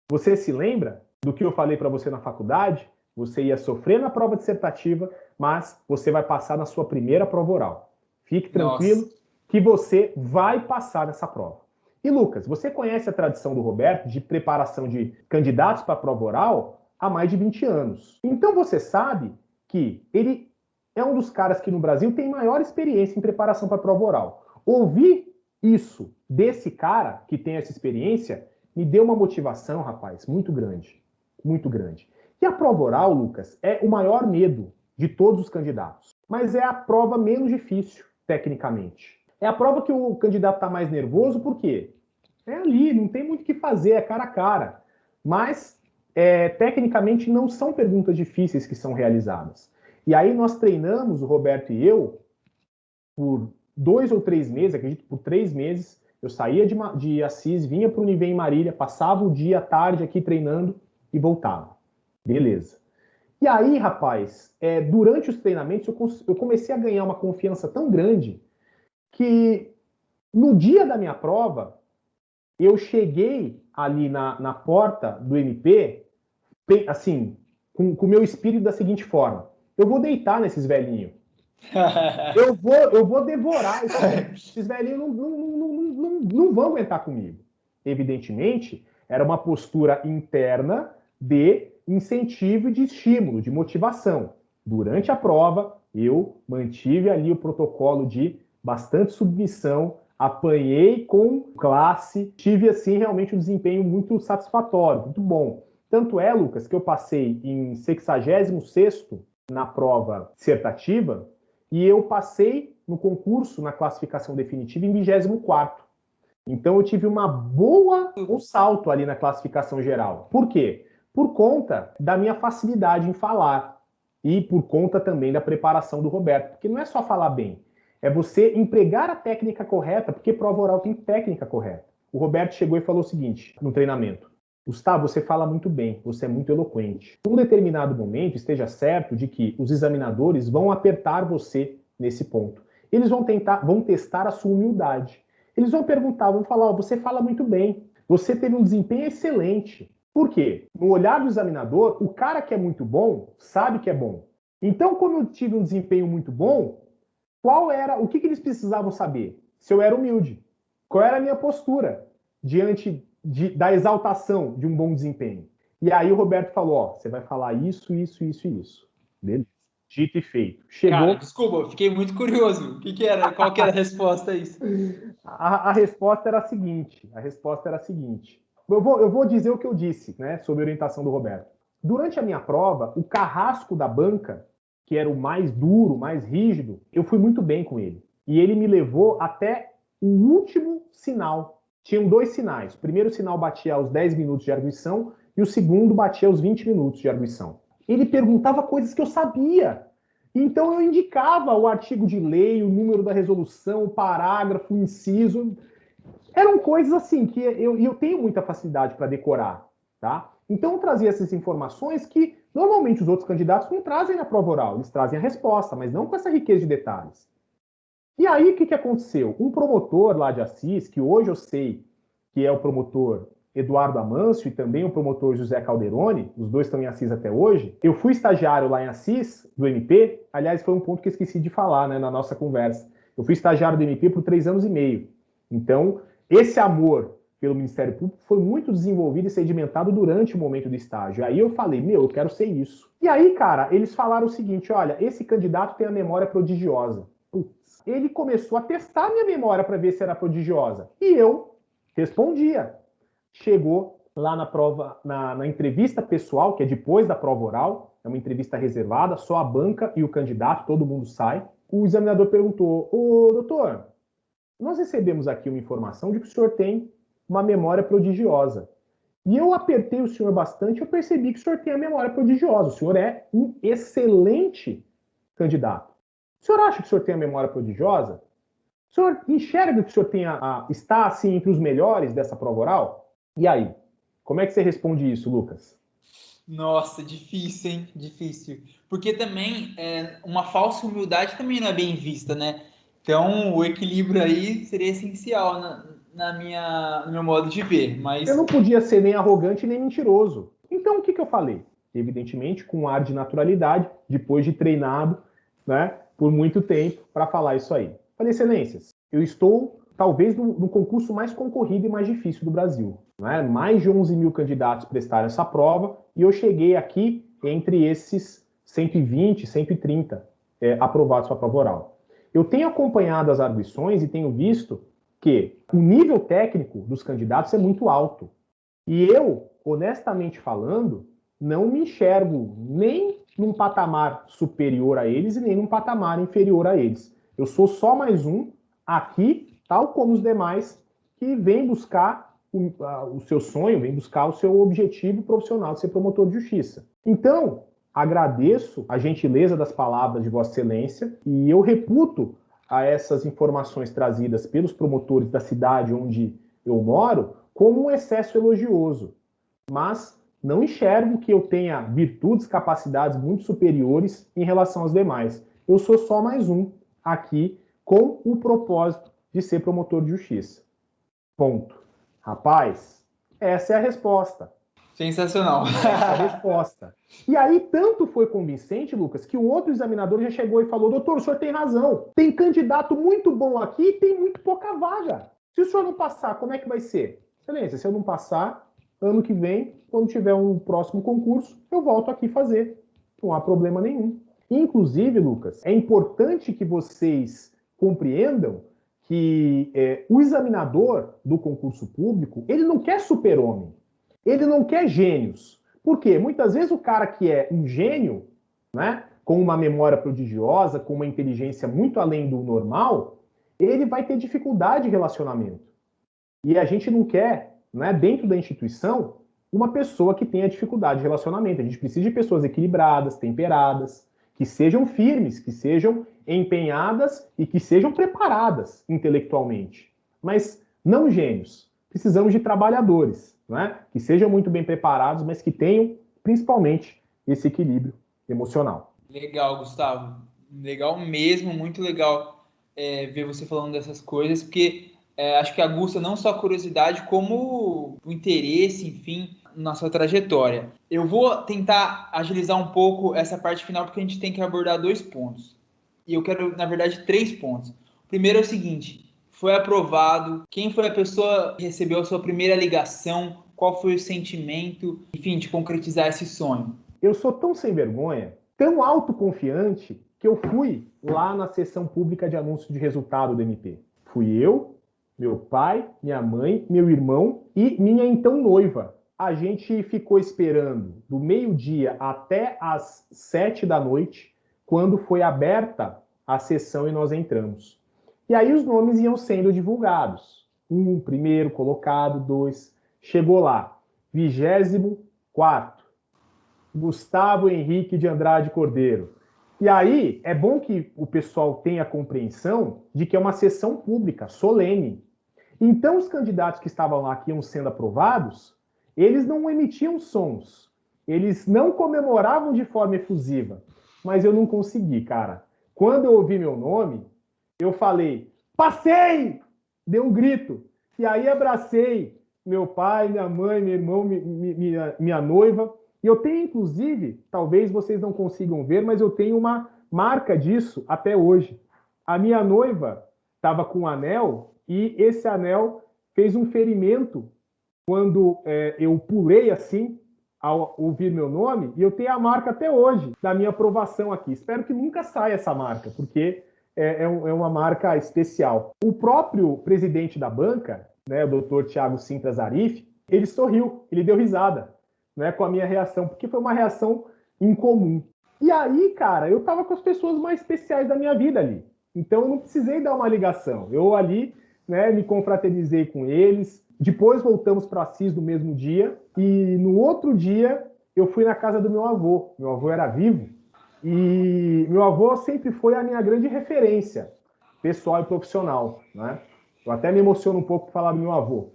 você se lembra do que eu falei para você na faculdade? Você ia sofrer na prova dissertativa, mas você vai passar na sua primeira prova oral. Fique tranquilo que você vai passar nessa prova. E Lucas, você conhece a tradição do Roberto de preparação de candidatos para a prova oral há mais de 20 anos. Então você sabe que ele é um dos caras que no Brasil tem maior experiência em preparação para a prova oral. Ouvir isso desse cara que tem essa experiência me deu uma motivação, rapaz, muito grande. Muito grande. E a prova oral, Lucas, é o maior medo de todos os candidatos. Mas é a prova menos difícil, tecnicamente. É a prova que o candidato está mais nervoso, por quê? É ali, não tem muito o que fazer, é cara a cara. Mas, tecnicamente, não são perguntas difíceis que são realizadas. E aí nós treinamos, o Roberto e eu, por 2 ou 3 meses, acredito, por 3 meses, eu saía de Assis, vinha para o Univen em Marília, passava o dia, a tarde aqui treinando e voltava. Beleza. E aí, rapaz, durante os treinamentos eu comecei a ganhar uma confiança tão grande que no dia da minha prova, eu cheguei ali na porta do MP, assim, com o meu espírito da seguinte forma: eu vou deitar nesses velhinhos. Eu vou devorar. Esses velhinhos não vão aguentar comigo. Evidentemente, era uma postura interna de incentivo e de estímulo, de motivação. Durante a prova, eu mantive ali o protocolo de bastante submissão apanhei com classe, tive, assim, realmente um desempenho muito satisfatório, muito bom. Tanto é, Lucas, que eu passei em 66º na prova dissertativa e eu passei no concurso, na classificação definitiva, em 24º. Então eu tive um salto ali na classificação geral. Por quê? Por conta da minha facilidade em falar e por conta também da preparação do Roberto. Porque não é só falar bem, é você empregar a técnica correta, porque prova oral tem técnica correta. O Roberto chegou e falou o seguinte no treinamento: Gustavo, você fala muito bem, você é muito eloquente. Num determinado momento, esteja certo de que os examinadores vão apertar você nesse ponto. Eles vão testar a sua humildade. Eles vão perguntar, vão falar, você fala muito bem, você teve um desempenho excelente. Por quê? No olhar do examinador, o cara que é muito bom sabe que é bom. Então, quando eu tive um desempenho muito bom, o que eles precisavam saber? Se eu era humilde. Qual era a minha postura diante da exaltação de um bom desempenho? E aí o Roberto falou, ó, você vai falar isso, isso, isso e isso. Beleza. Dito e feito. Chegou... Cara, desculpa, fiquei muito curioso. Qual que era a resposta a isso? A resposta era a seguinte. Eu vou dizer o que eu disse, né, sobre a orientação do Roberto. Durante a minha prova, o carrasco da banca, que era o mais duro, mais rígido, eu fui muito bem com ele. E ele me levou até o último sinal. Tinham 2 sinais. O primeiro sinal batia aos 10 minutos de arguição e o segundo batia aos 20 minutos de arguição. Ele perguntava coisas que eu sabia. Então eu indicava o artigo de lei, o número da resolução, o parágrafo, o inciso. Eram coisas assim que eu tenho muita facilidade para decorar, tá? Então eu trazia essas informações que normalmente os outros candidatos não trazem na prova oral. Eles trazem a resposta, mas não com essa riqueza de detalhes. E aí o que aconteceu? Um promotor lá de Assis, que hoje eu sei que é o promotor Eduardo Amâncio e também o promotor José Calderoni, os dois estão em Assis até hoje. Eu fui estagiário lá em Assis, do MP, aliás, foi um ponto que eu esqueci de falar, né, na nossa conversa. Eu fui estagiário do MP por 3 anos e meio. Então, esse amor pelo Ministério Público foi muito desenvolvido e sedimentado durante o momento do estágio. Aí eu falei, eu quero ser isso. E aí, cara, eles falaram o seguinte, olha, esse candidato tem a memória prodigiosa. Putz, ele começou a testar minha memória para ver se era prodigiosa. E eu respondia. Chegou lá na prova, na entrevista pessoal, que é depois da prova oral, é uma entrevista reservada, só a banca e o candidato, todo mundo sai. O examinador perguntou, ô doutor, nós recebemos aqui uma informação de que o senhor tem uma memória prodigiosa. E eu apertei o senhor bastante, eu percebi que o senhor tem a memória prodigiosa, o senhor é um excelente candidato. O senhor acha que o senhor tem a memória prodigiosa? O senhor enxerga que o senhor está assim entre os melhores dessa prova oral? E aí, como é que você responde isso, Lucas? Nossa, difícil, hein? Difícil. Porque também uma falsa humildade também não é bem vista, né? Então, o equilíbrio aí seria essencial no meu modo de ver. Mas eu não podia ser nem arrogante nem mentiroso. Então, o que eu falei? Evidentemente, com um ar de naturalidade, depois de treinado, né, por muito tempo, para falar isso aí. Falei, excelências, eu estou talvez no concurso mais concorrido e mais difícil do Brasil. Né? Mais de 11 mil candidatos prestaram essa prova e eu cheguei aqui entre esses 120, 130 aprovados para a prova oral. Eu tenho acompanhado as arguições e tenho visto que o nível técnico dos candidatos é muito alto. E eu, honestamente falando, não me enxergo nem num patamar superior a eles e nem num patamar inferior a eles. Eu sou só mais um aqui, tal como os demais, que vem buscar o seu sonho, vem buscar o seu objetivo profissional de ser promotor de justiça. Então, agradeço a gentileza das palavras de Vossa Excelência e eu reputo a essas informações trazidas pelos promotores da cidade onde eu moro como um excesso elogioso. Mas não enxergo que eu tenha virtudes, capacidades muito superiores em relação aos demais. Eu sou só mais um aqui com o propósito de ser promotor de justiça. Ponto. Rapaz, essa é a resposta. Sensacional. Essa é a resposta. E aí, tanto foi convincente, Lucas, que o outro examinador já chegou e falou, doutor, o senhor tem razão. Tem candidato muito bom aqui e tem muito pouca vaga. Se o senhor não passar, como é que vai ser? Excelência, se eu não passar, ano que vem, quando tiver um próximo concurso, eu volto aqui fazer. Não há problema nenhum. Inclusive, Lucas, é importante que vocês compreendam que o examinador do concurso público, ele não quer super-homem, ele não quer gênios. Por quê? Muitas vezes o cara que é um gênio, né, com uma memória prodigiosa, com uma inteligência muito além do normal, ele vai ter dificuldade de relacionamento. E a gente não quer, né, dentro da instituição, uma pessoa que tenha dificuldade de relacionamento. A gente precisa de pessoas equilibradas, temperadas, que sejam firmes, que sejam empenhadas e que sejam preparadas intelectualmente. Mas não gênios. Precisamos de trabalhadores, né, que sejam muito bem preparados, mas que tenham, principalmente, esse equilíbrio emocional. Legal, Gustavo. Legal mesmo, muito legal ver você falando dessas coisas, porque acho que aguça não só a curiosidade, como o interesse, enfim, na sua trajetória. Eu vou tentar agilizar um pouco essa parte final, porque a gente tem que abordar 2 pontos. E eu quero, na verdade, 3 pontos. O primeiro é o seguinte: foi aprovado? Quem foi a pessoa que recebeu a sua primeira ligação? Qual foi o sentimento, enfim, de concretizar esse sonho? Eu sou tão sem vergonha, tão autoconfiante, que eu fui lá na sessão pública de anúncio de resultado do MP. Fui eu, meu pai, minha mãe, meu irmão e minha então noiva. A gente ficou esperando do meio-dia até as 7 da noite, quando foi aberta a sessão e nós entramos. E aí os nomes iam sendo divulgados. 1, primeiro colocado, 2. Chegou lá, 24º. Gustavo Henrique de Andrade Cordeiro. E aí, é bom que o pessoal tenha a compreensão de que é uma sessão pública, solene. Então, os candidatos que estavam lá, que iam sendo aprovados, eles não emitiam sons, eles não comemoravam de forma efusiva. Mas eu não consegui, cara. Quando eu ouvi meu nome, eu falei, passei! Dei um grito. E aí abracei meu pai, minha mãe, meu irmão, minha noiva. E eu tenho, inclusive, talvez vocês não consigam ver, mas eu tenho uma marca disso até hoje. A minha noiva estava com um anel e esse anel fez um ferimento quando eu pulei assim, ao ouvir meu nome, e eu tenho a marca até hoje da minha aprovação aqui. Espero que nunca saia essa marca, porque é uma marca especial. O próprio presidente da banca, né, o Dr. Thiago Sintra Zarif, ele sorriu, ele deu risada, né, com a minha reação, porque foi uma reação incomum. E aí, cara, eu tava com as pessoas mais especiais da minha vida ali. Então eu não precisei dar uma ligação. Eu ali, né, me confraternizei com eles. Depois voltamos para Assis no mesmo dia. E no outro dia eu fui na casa do meu avô. Meu avô era vivo. E meu avô sempre foi a minha grande referência pessoal e profissional, né? Eu até me emociono um pouco por falar do meu avô.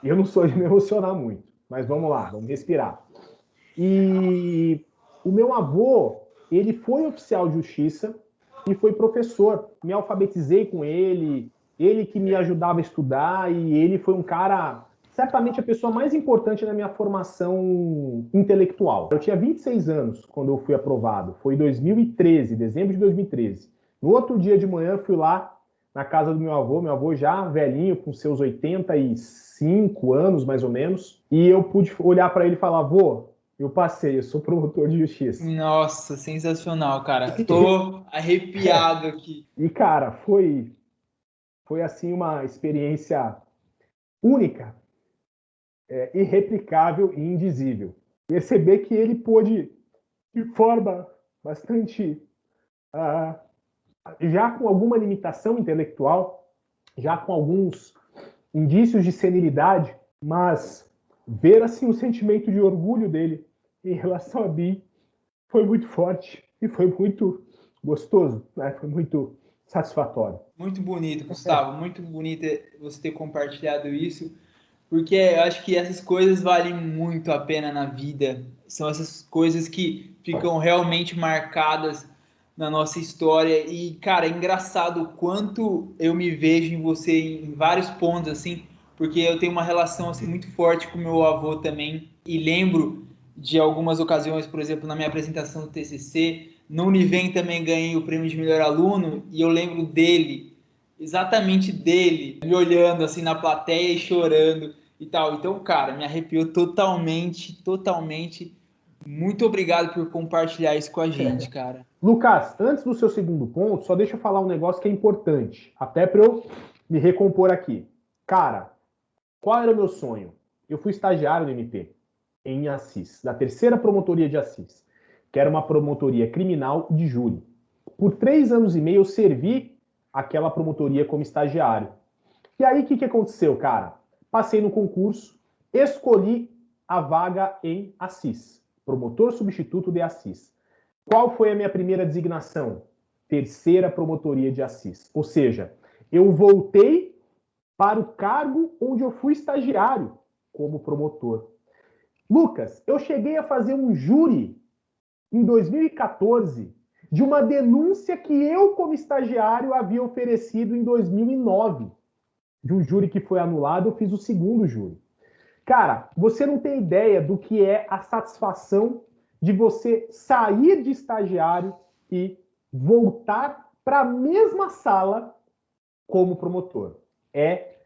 Eu não sou de me emocionar muito. Mas vamos lá, vamos respirar. E o meu avô, ele foi oficial de justiça e foi professor. Me alfabetizei com ele que me ajudava a estudar, e ele foi um cara, certamente a pessoa mais importante na minha formação intelectual. Eu tinha 26 anos quando eu fui aprovado. Foi em 2013, dezembro de 2013. No outro dia de manhã, eu fui lá na casa do meu avô já velhinho, com seus 85 anos, mais ou menos, e eu pude olhar para ele e falar, avô, eu passei, eu sou promotor de justiça. Nossa, sensacional, cara. Tô arrepiado aqui. E, cara, foi assim uma experiência única, irreplicável e indizível. Perceber que ele pôde, de forma bastante... já com alguma limitação intelectual, já com alguns indícios de senilidade, mas ver assim o sentimento de orgulho dele em relação a mim foi muito forte e foi muito gostoso, né? Foi muito satisfatório. Muito bonito, Gustavo, muito bonito você ter compartilhado isso, porque eu acho que essas coisas valem muito a pena na vida. São essas coisas que ficam realmente marcadas na nossa história. E, cara, é engraçado o quanto eu me vejo em você em vários pontos, assim, porque eu tenho uma relação assim, muito forte com meu avô também. E lembro de algumas ocasiões, por exemplo, na minha apresentação do TCC, no Univem também ganhei o prêmio de melhor aluno, e eu lembro dele, exatamente dele, me olhando assim na plateia e chorando e tal. Então, cara, me arrepiou totalmente. Muito obrigado por compartilhar isso com a gente, cara. Lucas, antes do seu segundo ponto, só deixa eu falar um negócio que é importante, até para eu me recompor aqui. Cara, qual era o meu sonho? Eu fui estagiário no MP, em Assis, da 3ª Promotoria de Assis, que era uma promotoria criminal de júri. Por 3 anos e meio eu servi aquela promotoria como estagiário. E aí o que aconteceu, cara? Passei no concurso, escolhi a vaga em Assis, promotor substituto de Assis. Qual foi a minha primeira designação? 3ª Promotoria de Assis. Ou seja, eu voltei para o cargo onde eu fui estagiário como promotor. Lucas, eu cheguei a fazer um júri em 2014 de uma denúncia que eu, como estagiário, havia oferecido em 2009. De um júri que foi anulado, eu fiz o 2º júri. Cara, você não tem ideia do que é a satisfação de você sair de estagiário e voltar para a mesma sala como promotor. É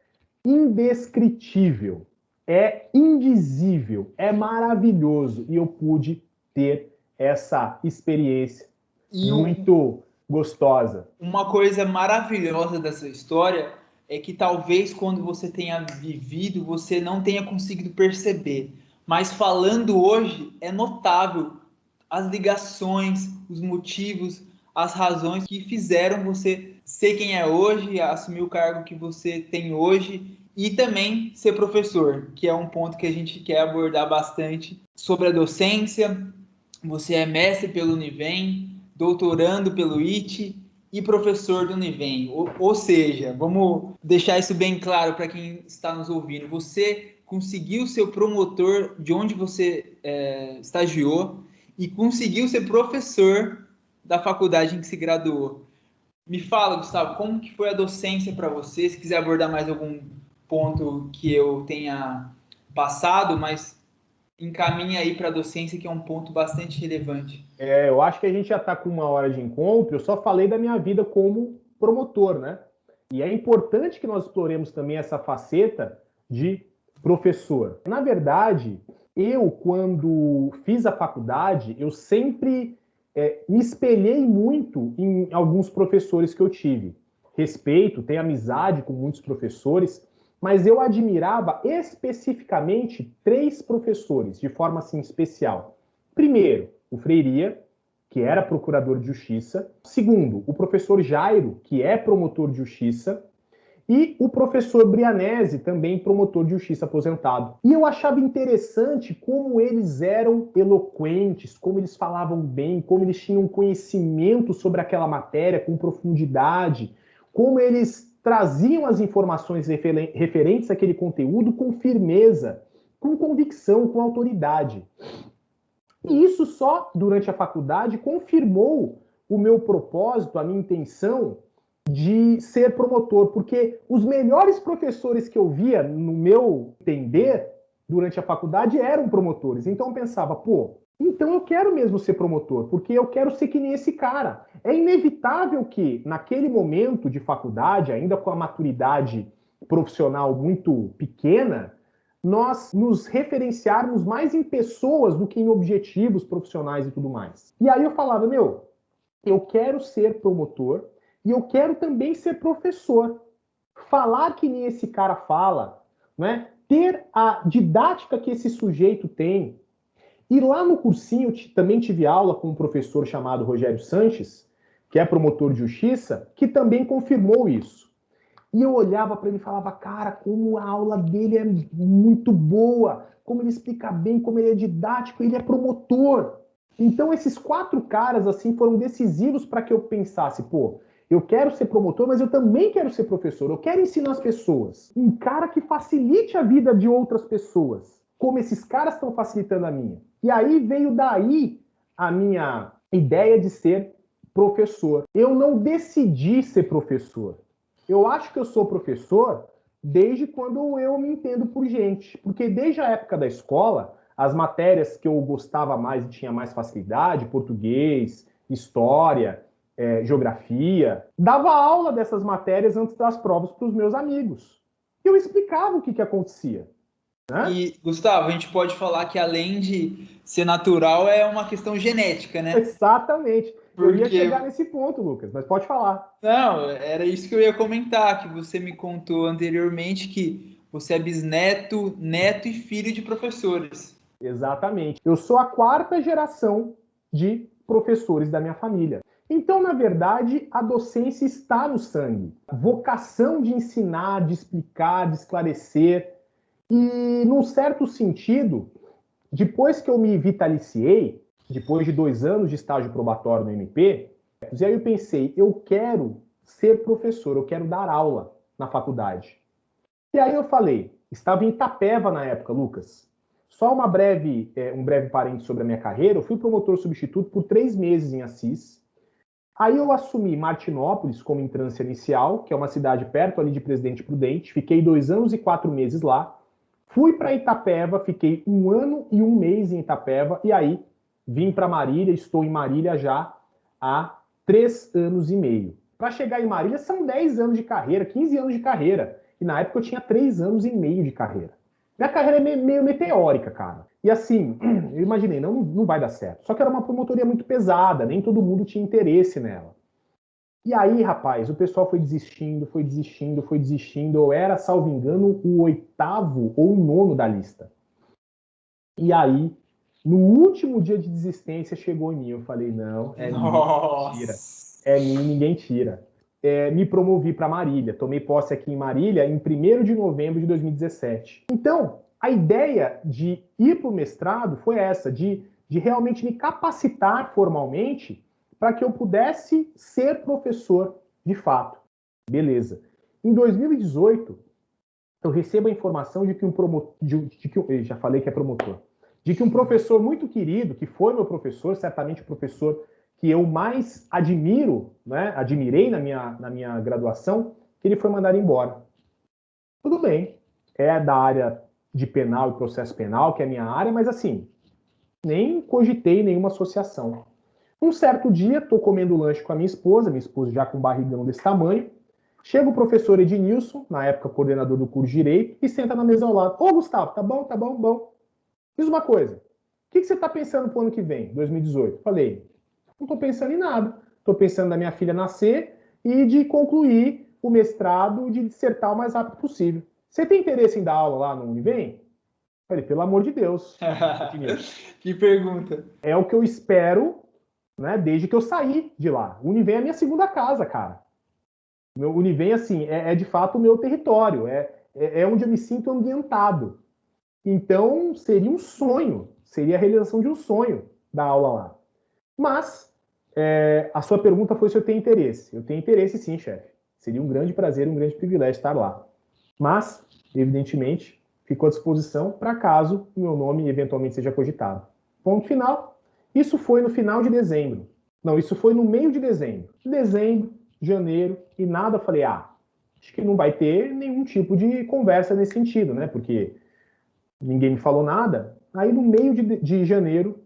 indescritível, é indizível, é maravilhoso. E eu pude ter essa experiência muito gostosa. Uma coisa maravilhosa dessa história é que talvez quando você tenha vivido, você não tenha conseguido perceber. Mas falando hoje, é notável as ligações, os motivos, as razões que fizeram você ser quem é hoje, assumir o cargo que você tem hoje e também ser professor, que é um ponto que a gente quer abordar bastante sobre a docência. Você é mestre pelo Univem, doutorando pelo ITE e professor do Univem. Ou seja, vamos deixar isso bem claro para quem está nos ouvindo. Você conseguiu ser o promotor de onde você estagiou e conseguiu ser professor da faculdade em que se graduou. Me fala, Gustavo, como que foi a docência para você? Se quiser abordar mais algum ponto que eu tenha passado, mas encaminha aí para a docência, que é um ponto bastante relevante. Eu acho que a gente já está com 1 hora de encontro. Eu só falei da minha vida como promotor, né? E é importante que nós exploremos também essa faceta de professor. Na verdade, eu, quando fiz a faculdade, eu sempre me espelhei muito em alguns professores que eu tive. Respeito, tenho amizade com muitos professores, mas eu admirava especificamente 3 professores, de forma assim especial. Primeiro, o Freiria, que era procurador de justiça. Segundo, o professor Jairo, que é promotor de justiça. E o professor Brianese, também promotor de justiça aposentado. E eu achava interessante como eles eram eloquentes, como eles falavam bem, como eles tinham conhecimento sobre aquela matéria com profundidade, como eles traziam as informações referentes àquele conteúdo com firmeza, com convicção, com autoridade. E isso só durante a faculdade confirmou o meu propósito, a minha intenção de ser promotor, porque os melhores professores que eu via, no meu entender, durante a faculdade eram promotores. Então eu pensava, então eu quero mesmo ser promotor, porque eu quero ser que nem esse cara. É inevitável que, naquele momento de faculdade, ainda com a maturidade profissional muito pequena, nós nos referenciarmos mais em pessoas do que em objetivos profissionais e tudo mais. E aí eu falava, eu quero ser promotor e eu quero também ser professor. Falar que nem esse cara fala, né? Ter a didática que esse sujeito tem. E lá no cursinho também tive aula com um professor chamado Rogério Sanches, que é promotor de justiça, que também confirmou isso. E eu olhava para ele e falava, cara, como a aula dele é muito boa, como ele explica bem, como ele é didático, ele é promotor. Então esses 4 caras assim foram decisivos para que eu pensasse, eu quero ser promotor, mas eu também quero ser professor, eu quero ensinar as pessoas. Um cara que facilite a vida de outras pessoas, como esses caras estão facilitando a minha. E aí veio daí a minha ideia de ser professor. Eu não decidi ser professor. Eu acho que eu sou professor desde quando eu me entendo por gente. Porque desde a época da escola, as matérias que eu gostava mais e tinha mais facilidade, português, história, geografia, dava aula dessas matérias antes das provas para os meus amigos. Eu explicava o que acontecia. Né? E, Gustavo, a gente pode falar que além de ser natural, é uma questão genética, né? Exatamente. Eu ia chegar nesse ponto, Lucas, mas pode falar. Não, era isso que eu ia comentar, que você me contou anteriormente que você é bisneto, neto e filho de professores. Exatamente. Eu sou a quarta geração de professores da minha família. Então, na verdade, a docência está no sangue. A vocação de ensinar, de explicar, de esclarecer. E, num certo sentido, depois que eu me vitaliciei, depois de 2 anos de estágio probatório no MP, e aí eu pensei, eu quero ser professor, eu quero dar aula na faculdade. E aí eu falei, estava em Itapeva na época, Lucas. Só um breve parênteses sobre a minha carreira, eu fui promotor substituto por 3 meses em Assis. Aí eu assumi Martinópolis como entrância inicial, que é uma cidade perto ali de Presidente Prudente, fiquei 2 anos e 4 meses lá. Fui para Itapeva, fiquei 1 ano e 1 mês em Itapeva, e aí vim para Marília, estou em Marília já há 3 anos e meio. Para chegar em Marília são 10 anos de carreira, 15 anos de carreira. E na época eu tinha 3 anos e meio de carreira. Minha carreira é meio meteórica, cara. E assim, eu imaginei, não vai dar certo. Só que era uma promotoria muito pesada, nem todo mundo tinha interesse nela. E aí, rapaz, o pessoal foi desistindo. Eu era, salvo engano, o 8º ou o 9º da lista. E aí, no último dia de desistência, chegou em mim. Eu falei, não, é mim, ninguém tira. É mim, ninguém tira. Me promovi para Marília. Tomei posse aqui em Marília em 1º de novembro de 2017. Então, a ideia de ir para o mestrado foi essa, de realmente me capacitar formalmente para que eu pudesse ser professor de fato. Beleza. Em 2018, eu recebo a informação de que já falei que é promotor, de que um professor muito querido, que foi meu professor, certamente o professor que eu mais admiro, né, admirei na minha graduação, que ele foi mandado embora. Tudo bem, é da área de penal e processo penal, que é a minha área, mas assim, nem cogitei nenhuma associação. Um certo dia, estou comendo lanche com a minha esposa já com um barrigão desse tamanho, chega o professor Ednilson, na época coordenador do curso de Direito, e senta na mesa ao lado. Ô, Gustavo, tá bom. Diz uma coisa, o que você está pensando pro ano que vem, 2018? Falei, não estou pensando em nada. Estou pensando na minha filha nascer e de concluir o mestrado, de dissertar o mais rápido possível. Você tem interesse em dar aula lá no Univem? Falei, pelo amor de Deus. Que pergunta. É o que eu espero, né, desde que eu saí de lá. O Univem é a minha segunda casa, cara. O Univem, assim, é de fato o meu território. É onde eu me sinto ambientado. Então, seria um sonho. Seria a realização de um sonho dar aula lá. Mas, a sua pergunta foi se eu tenho interesse. Eu tenho interesse sim, chefe. Seria um grande prazer, um grande privilégio estar lá. Mas, evidentemente, fico à disposição para caso o meu nome eventualmente seja cogitado. Ponto final. Isso foi no final de dezembro. Não, isso foi no meio de dezembro. Dezembro, janeiro, e nada. Eu falei, acho que não vai ter nenhum tipo de conversa nesse sentido, né? Porque ninguém me falou nada. Aí, no meio de janeiro,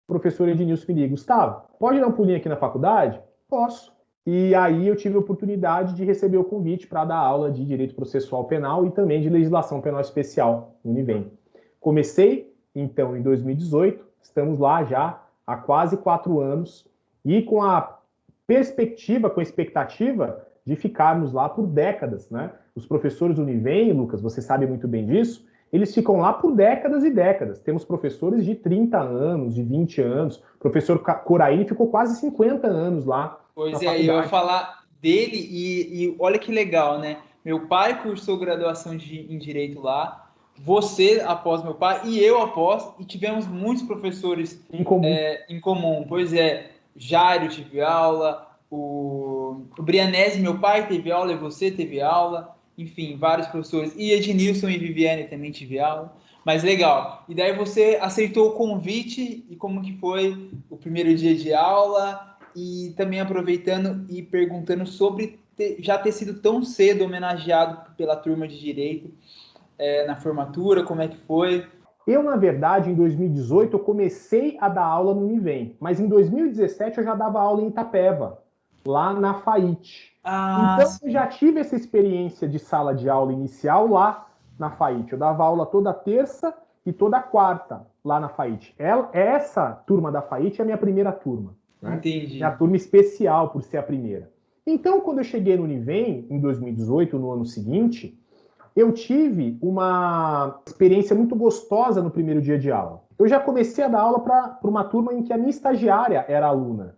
o professor Ednilson me liga, Gustavo, pode dar um pulinho aqui na faculdade? Posso. E aí eu tive a oportunidade de receber o convite para dar aula de Direito Processual Penal e também de Legislação Penal Especial, no Univem. Comecei, então, em 2018, estamos lá já há quase 4 anos e com a perspectiva, com a expectativa de ficarmos lá por décadas, né? Os professores do Univem, Lucas, você sabe muito bem disso, eles ficam lá por décadas e décadas. Temos professores de 30 anos, de 20 anos. O professor Coraine ficou quase 50 anos lá. Pois é, eu ia falar dele e olha que legal, né? Meu pai cursou graduação em Direito lá, você após meu pai e eu após, e tivemos muitos professores em comum. Pois é, Jairo tive aula, o Brianese, meu pai, teve aula, e você teve aula. Enfim, vários professores. E Ednilson e Viviane também tive aula. Mas legal. E daí você aceitou o convite e como que foi o primeiro dia de aula? E também aproveitando e perguntando sobre já ter sido tão cedo homenageado pela turma de Direito na formatura, como é que foi? Eu, na verdade, em 2018, eu comecei a dar aula no Univem. Mas em 2017 eu já dava aula em Itapeva, lá na FAIT. Então, eu já tive essa experiência de sala de aula inicial lá na FAIT. Eu dava aula toda terça e toda quarta lá na FAIT. Essa turma da FAIT é a minha primeira turma. né? Entendi. Minha turma especial por ser a primeira. Então, quando eu cheguei no Univem, em 2018, no ano seguinte, eu tive uma experiência muito gostosa no primeiro dia de aula. Eu já comecei a dar aula para uma turma em que a minha estagiária era aluna.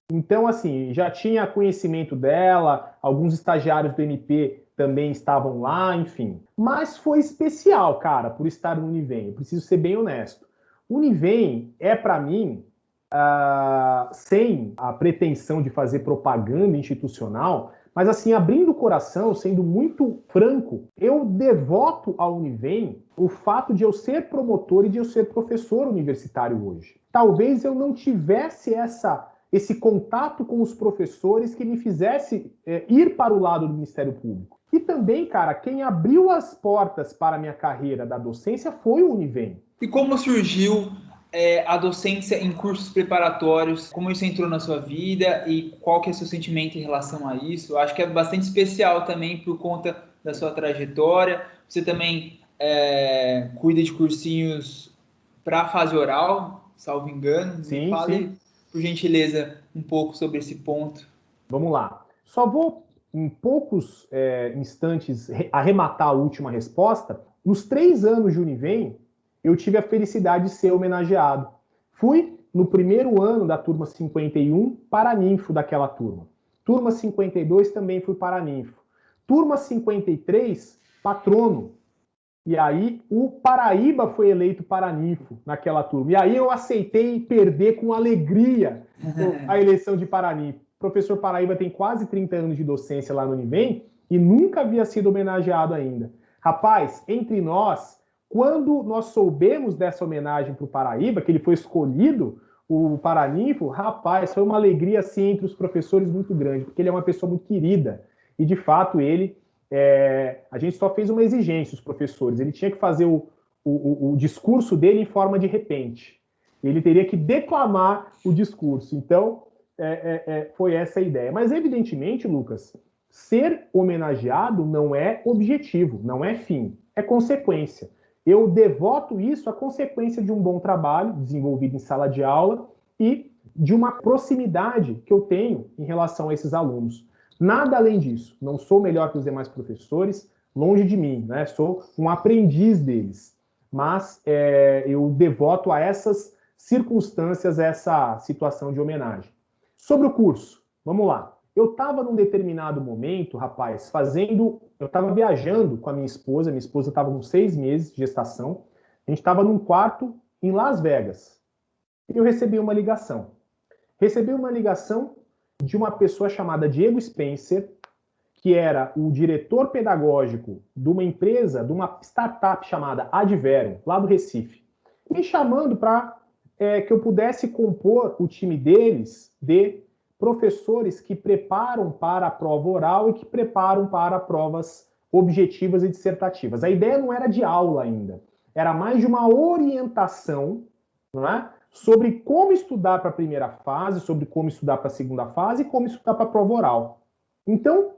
Então, assim, já tinha conhecimento dela, alguns estagiários do MP também estavam lá, enfim. Mas foi especial, cara, por estar no Univem. Eu preciso ser bem honesto. O Univem é, para mim, sem a pretensão de fazer propaganda institucional, mas assim, abrindo o coração, sendo muito franco, eu devoto ao Univem o fato de eu ser promotor e de eu ser professor universitário hoje. Talvez eu não tivesse esse contato com os professores que me fizesse ir para o lado do Ministério Público. E também, cara, quem abriu as portas para a minha carreira da docência foi o Univem. E como surgiu a docência em cursos preparatórios? Como isso entrou na sua vida e qual que é o seu sentimento em relação a isso? Eu acho que é bastante especial também por conta da sua trajetória. Você também cuida de cursinhos para a fase oral, salvo engano. Sim, Me fale, sim. por gentileza, um pouco sobre esse ponto. Vamos lá. Só vou, em poucos instantes, arrematar a última resposta. Nos 3 anos de Univem, eu tive a felicidade de ser homenageado. Fui, no primeiro ano da turma 51, paraninfo daquela turma. Turma 52 também fui paraninfo. Turma 53, patrono. E aí o Paraíba foi eleito paraninfo naquela turma. E aí eu aceitei perder com alegria a eleição de paraninfo. O professor Paraíba tem quase 30 anos de docência lá no Univem e nunca havia sido homenageado ainda. Rapaz, entre nós, quando nós soubemos dessa homenagem para o Paraíba, que ele foi escolhido, o paraninfo, rapaz, foi uma alegria assim entre os professores muito grande, porque ele é uma pessoa muito querida. E de fato ele... a gente só fez uma exigência, os professores. Ele tinha que fazer o discurso dele em forma de repente. Ele teria que declamar o discurso. Então, foi essa a ideia. Mas, evidentemente, Lucas, ser homenageado não é objetivo, não é fim, é consequência. Eu devoto isso à consequência de um bom trabalho desenvolvido em sala de aula e de uma proximidade que eu tenho em relação a esses alunos. Nada além disso. Não sou melhor que os demais professores, longe de mim, né? Sou um aprendiz deles. Mas eu devoto a essas circunstâncias, essa situação de homenagem. Sobre o curso, vamos lá. Eu estava num determinado momento, rapaz, eu estava viajando com a minha esposa estava com 6 meses de gestação, a gente estava num quarto em Las Vegas. E eu recebi uma ligação. De uma pessoa chamada Diego Spencer, que era o diretor pedagógico de uma empresa, de uma startup chamada Adverum, lá do Recife, me chamando para que eu pudesse compor o time deles de professores que preparam para a prova oral e que preparam para provas objetivas e dissertativas. A ideia não era de aula ainda, era mais de uma orientação, não é? Sobre como estudar para a primeira fase, sobre como estudar para a segunda fase e como estudar para a prova oral. Então,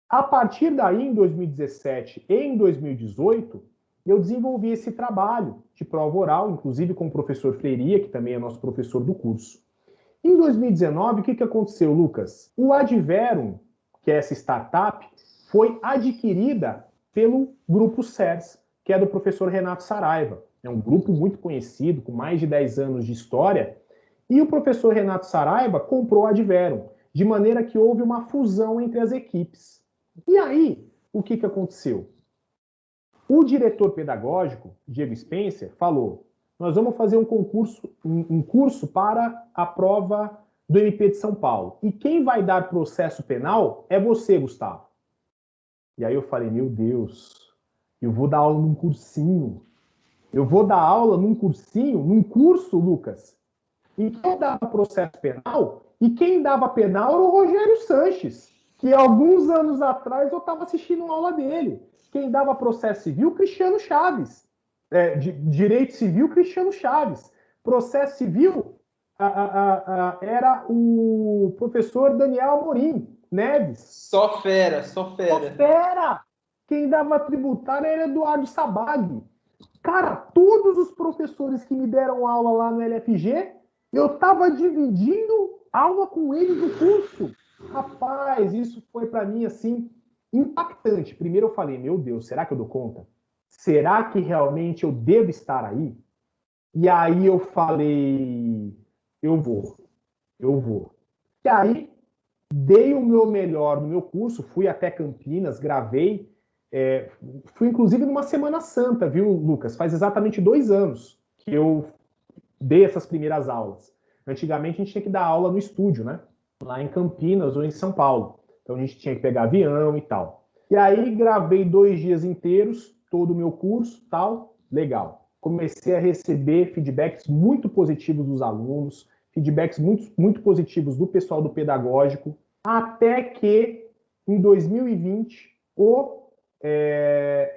a partir daí, em 2017 e em 2018, eu desenvolvi esse trabalho de prova oral, inclusive com o professor Freiria, que também é nosso professor do curso. Em 2019, o que aconteceu, Lucas? O Adverum, que é essa startup, foi adquirida pelo Grupo CERS, que é do professor Renato Saraiva. É um grupo muito conhecido, com mais de 10 anos de história. E o professor Renato Saraiva comprou a Adverum, de maneira que houve uma fusão entre as equipes. E aí, o que aconteceu? O diretor pedagógico, Diego Spencer, falou: nós vamos fazer um curso para a prova do MP de São Paulo. E quem vai dar processo penal é você, Gustavo. E aí eu falei, meu Deus, eu vou dar aula num cursinho. Eu vou dar aula num cursinho, num curso, Lucas. E quem dava processo penal? E quem dava penal era o Rogério Sanches, que alguns anos atrás eu estava assistindo uma aula dele. Quem dava processo civil, Cristiano Chaves. Direito civil, Cristiano Chaves. Processo civil era o professor Daniel Amorim Neves. Só fera. Quem dava tributário era Eduardo Sabag. Cara, todos os professores que me deram aula lá no LFG, eu estava dividindo aula com eles no curso. Rapaz, isso foi para mim assim impactante. Primeiro eu falei, meu Deus, será que eu dou conta? Será que realmente eu devo estar aí? E aí eu falei, eu vou. E aí dei o meu melhor no meu curso, fui até Campinas, gravei, fui inclusive numa Semana Santa, viu, Lucas? Faz exatamente 2 anos que eu dei essas primeiras aulas. Antigamente a gente tinha que dar aula no estúdio, né? Lá em Campinas ou em São Paulo. Então a gente tinha que pegar avião e tal. E aí gravei 2 dias inteiros, todo o meu curso, tal, legal. Comecei a receber feedbacks muito positivos dos alunos, feedbacks muito positivos do pessoal do pedagógico, até que em 2020 o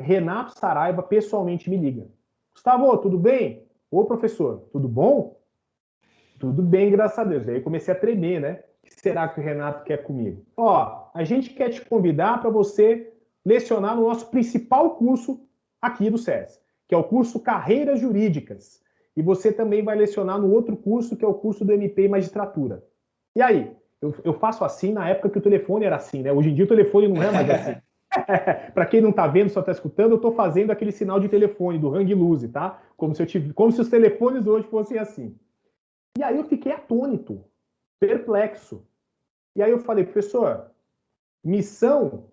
Renato Saraiva pessoalmente me liga. Gustavo, tudo bem? Ô, professor, tudo bom? Tudo bem, graças a Deus. Aí comecei a tremer, né? O que será que o Renato quer comigo? Ó, a gente quer te convidar para você lecionar no nosso principal curso aqui do SESC, que é o curso Carreiras Jurídicas. E você também vai lecionar no outro curso, que é o curso do MP e Magistratura. E aí? Eu faço assim na época que o telefone era assim, né? Hoje em dia o telefone não é mais assim. Para quem não está vendo, só está escutando, eu estou fazendo aquele sinal de telefone do hang loose, tá? Como se os telefones hoje fossem assim. E aí eu fiquei atônito, perplexo. E aí eu falei, professor, missão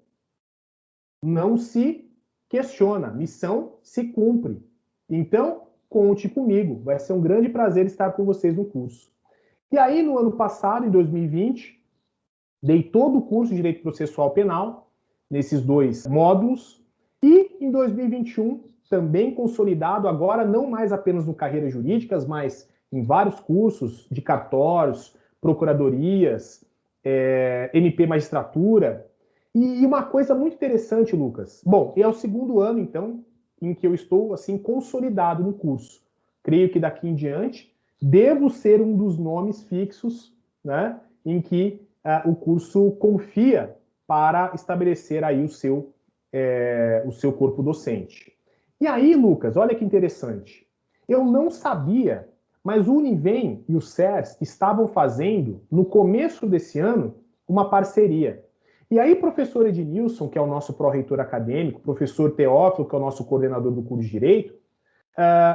não se questiona, missão se cumpre. Então, conte comigo, vai ser um grande prazer estar com vocês no curso. E aí, no ano passado, em 2020, dei todo o curso de Direito Processual Penal, nesses 2 módulos, e em 2021, também consolidado, agora não mais apenas no Carreiras Jurídicas, mas em vários cursos de cartórios, procuradorias, MP Magistratura. E uma coisa muito interessante, Lucas. Bom, é o 2º ano, então, em que eu estou, assim, consolidado no curso. Creio que daqui em diante, devo ser um dos nomes fixos, né, em que o curso confia para estabelecer aí o seu corpo docente. E aí, Lucas, olha que interessante. Eu não sabia, mas o Univem e o SERS estavam fazendo, no começo desse ano, uma parceria. E aí, professor Ednilson, que é o nosso pró-reitor acadêmico, professor Teófilo, que é o nosso coordenador do curso de Direito,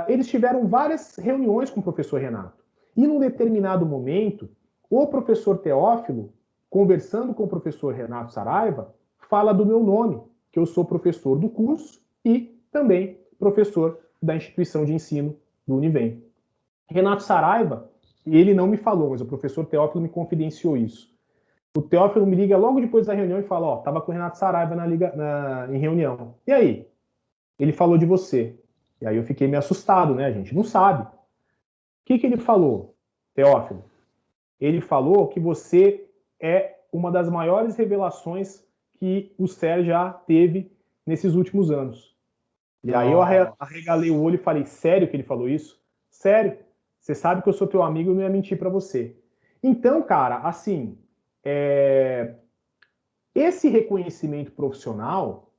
eles tiveram várias reuniões com o professor Renato. E num determinado momento, o professor Teófilo, conversando com o professor Renato Saraiva, fala do meu nome, que eu sou professor do curso e também professor da instituição de ensino do Univem. Renato Saraiva, ele não me falou, mas o professor Teófilo me confidenciou isso. O Teófilo me liga logo depois da reunião e fala, ó, tava com o Renato Saraiva em reunião. E aí? Ele falou de você. E aí eu fiquei meio assustado, né? A gente não sabe. O que ele falou, Teófilo? Ele falou que você é uma das maiores revelações que o SER já teve nesses últimos anos. E aí eu arregalei o olho e falei, sério que ele falou isso? Sério? Você sabe que eu sou teu amigo e não ia mentir para você. Então, cara, assim, esse reconhecimento profissional,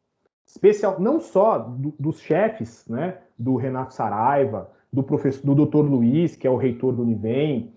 especial, não só dos chefes, né, do Renato Saraiva, do Dr. Luiz, que é o reitor do Univem,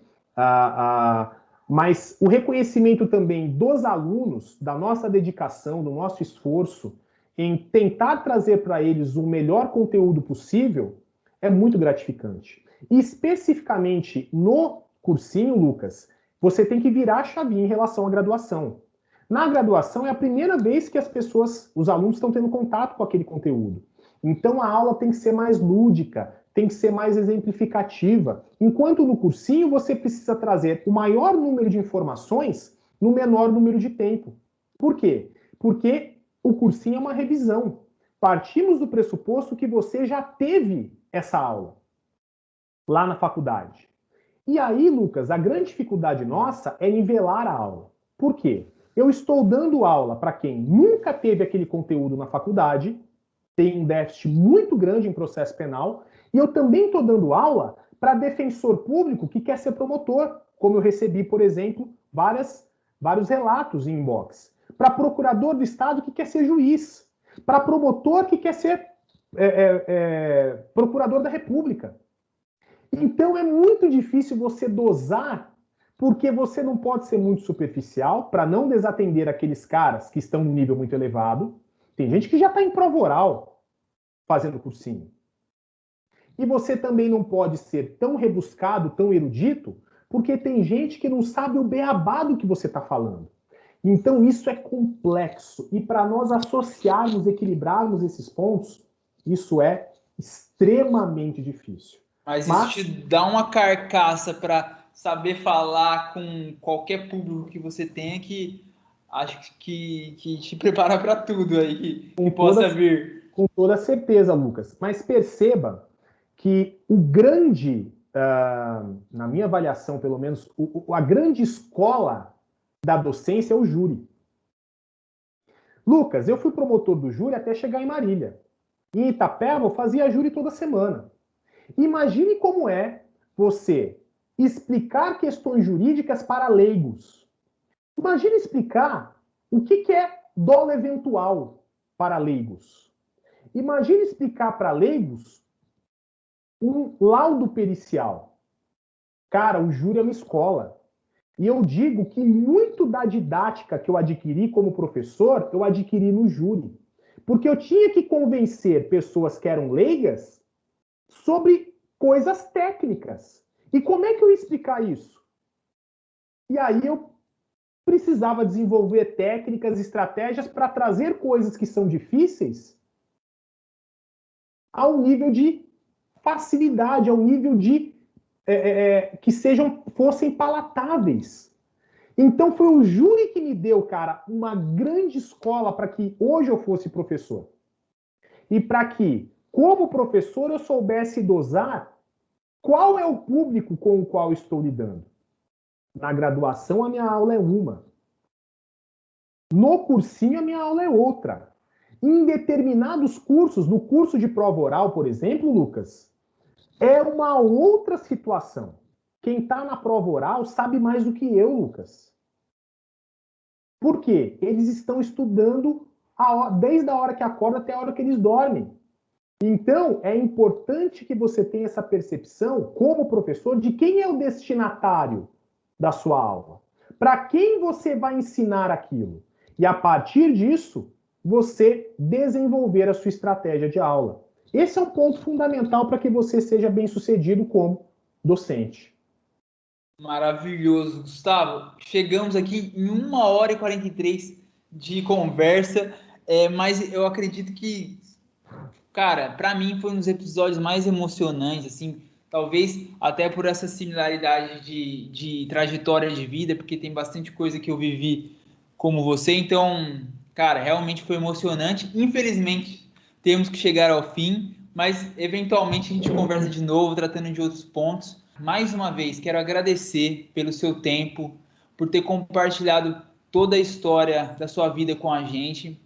mas o reconhecimento também dos alunos, da nossa dedicação, do nosso esforço em tentar trazer para eles o melhor conteúdo possível, é muito gratificante. E especificamente no cursinho, Lucas, você tem que virar a chavinha em relação à graduação. Na graduação é a primeira vez que os alunos estão tendo contato com aquele conteúdo. Então a aula tem que ser mais lúdica, tem que ser mais exemplificativa. Enquanto no cursinho você precisa trazer o maior número de informações no menor número de tempo. Por quê? Porque o cursinho é uma revisão. Partimos do pressuposto que você já teve essa aula lá na faculdade. E aí, Lucas, a grande dificuldade nossa é nivelar a aula. Por quê? Eu estou dando aula para quem nunca teve aquele conteúdo na faculdade, tem um déficit muito grande em processo penal, e eu também estou dando aula para defensor público que quer ser promotor, como eu recebi, por exemplo, vários relatos em inbox. Para procurador do Estado que quer ser juiz, para promotor que quer ser procurador da República. Então é muito difícil você dosar, porque você não pode ser muito superficial para não desatender aqueles caras que estão num nível muito elevado. Tem gente que já está em prova oral fazendo cursinho. E você também não pode ser tão rebuscado, tão erudito, porque tem gente que não sabe o beabá do que você está falando. Então isso é complexo. E para nós associarmos, equilibrarmos esses pontos, isso é extremamente difícil. Mas isso te dá uma carcaça para saber falar com qualquer público que você tenha, que acho que te prepara para tudo aí que possa vir. Com toda certeza, Lucas. Mas perceba que o grande, na minha avaliação pelo menos, a grande escola da docência é o júri. Lucas, eu fui promotor do júri até chegar em Marília. Em Itapeva eu fazia júri toda semana. Imagine como é você explicar questões jurídicas para leigos. Imagine explicar o que é dolo eventual para leigos. Imagine explicar para leigos um laudo pericial. Cara, o júri é uma escola. E eu digo que muito da didática que eu adquiri como professor, eu adquiri no júri. Porque eu tinha que convencer pessoas que eram leigas sobre coisas técnicas. E como é que eu ia explicar isso? E aí eu precisava desenvolver técnicas, estratégias para trazer coisas que são difíceis ao nível de facilidade, ao nível de que fossem palatáveis. Então foi o júri que me deu, cara, uma grande escola para que hoje eu fosse professor. E para que, como professor, eu soubesse dosar qual é o público com o qual estou lidando. Na graduação, a minha aula é uma. No cursinho, a minha aula é outra. Em determinados cursos, no curso de prova oral, por exemplo, Lucas, é uma outra situação. Quem está na prova oral sabe mais do que eu, Lucas. Por quê? Eles estão estudando desde a hora que acorda até a hora que eles dormem. Então, é importante que você tenha essa percepção, como professor, de quem é o destinatário da sua aula. Para quem você vai ensinar aquilo. E a partir disso, você desenvolver a sua estratégia de aula. Esse é um ponto fundamental para que você seja bem-sucedido como docente. Maravilhoso, Gustavo. Chegamos aqui em 1h43 de conversa, mas eu acredito que, cara, para mim foi um dos episódios mais emocionantes, assim, talvez até por essa similaridade de trajetória de vida, porque tem bastante coisa que eu vivi como você, então, cara, realmente foi emocionante. Infelizmente, temos que chegar ao fim, mas eventualmente a gente conversa de novo, tratando de outros pontos. Mais uma vez, quero agradecer pelo seu tempo, por ter compartilhado toda a história da sua vida com a gente.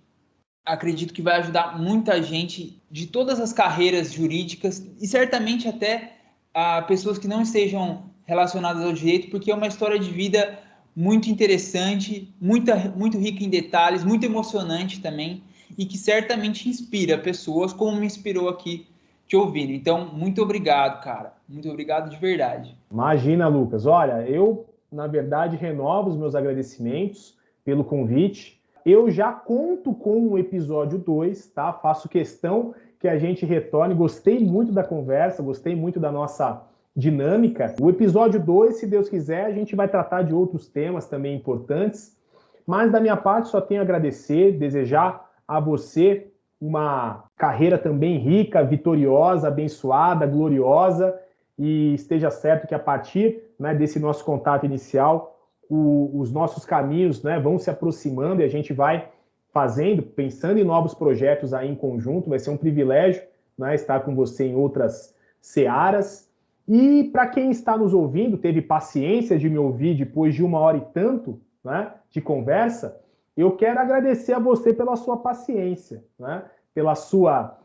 Acredito que vai ajudar muita gente de todas as carreiras jurídicas e certamente até a pessoas que não estejam relacionadas ao direito, porque é uma história de vida muito interessante, muito rica em detalhes, muito emocionante também, e que certamente inspira pessoas como me inspirou aqui te ouvindo. Então, muito obrigado, cara. Muito obrigado de verdade. Imagina, Lucas. Olha, eu, na verdade, renovo os meus agradecimentos pelo convite. Eu já conto com o episódio 2, tá? Faço questão que a gente retorne. Gostei muito da conversa, gostei muito da nossa dinâmica. O episódio 2, se Deus quiser, a gente vai tratar de outros temas também importantes. Mas da minha parte, só tenho a agradecer, desejar a você uma carreira também rica, vitoriosa, abençoada, gloriosa, e esteja certo que a partir, né, desse nosso contato inicial, os nossos caminhos, né, vão se aproximando e a gente vai fazendo, pensando em novos projetos aí em conjunto. Vai ser um privilégio, né, estar com você em outras searas. E para quem está nos ouvindo, teve paciência de me ouvir depois de 1h e tanto, né, de conversa, eu quero agradecer a você pela sua paciência, né, pela sua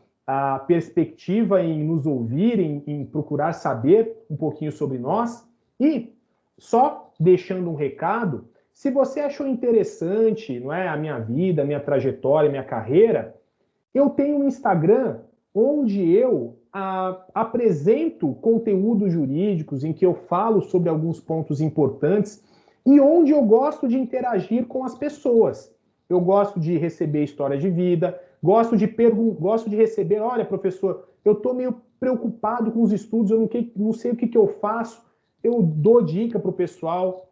perspectiva em nos ouvir, em procurar saber um pouquinho sobre nós. E só deixando um recado, se você achou interessante, não é, a minha vida, a minha trajetória, a minha carreira, eu tenho um Instagram onde eu apresento conteúdos jurídicos em que eu falo sobre alguns pontos importantes e onde eu gosto de interagir com as pessoas. Eu gosto de receber histórias de vida, gosto de receber, olha, professor, eu estou meio preocupado com os estudos, eu não sei o que eu faço. Eu dou dica para o pessoal,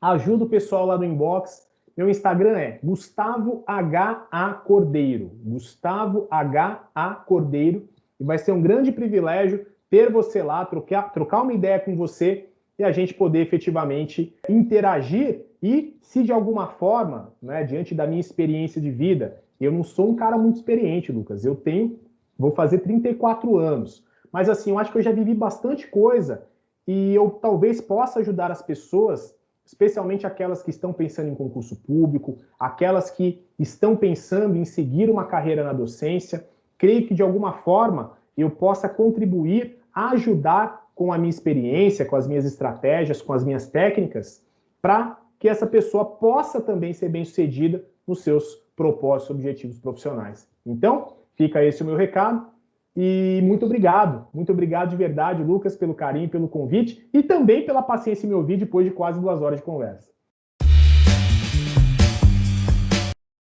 ajudo o pessoal lá no inbox. Meu Instagram é Gustavo H.A. Cordeiro. Gustavo H.A. Cordeiro. E vai ser um grande privilégio ter você lá, trocar uma ideia com você e a gente poder efetivamente interagir. E se de alguma forma, né, diante da minha experiência de vida, eu não sou um cara muito experiente, Lucas. Vou fazer 34 anos. Mas assim, eu acho que eu já vivi bastante coisa e eu talvez possa ajudar as pessoas, especialmente aquelas que estão pensando em concurso público, aquelas que estão pensando em seguir uma carreira na docência. Creio que de alguma forma eu possa contribuir, ajudar com a minha experiência, com as minhas estratégias, com as minhas técnicas, para que essa pessoa possa também ser bem-sucedida nos seus propósitos, objetivos profissionais. Então, fica esse o meu recado. E muito obrigado de verdade, Lucas, pelo carinho, pelo convite e também pela paciência em me ouvir depois de quase 2 horas de conversa.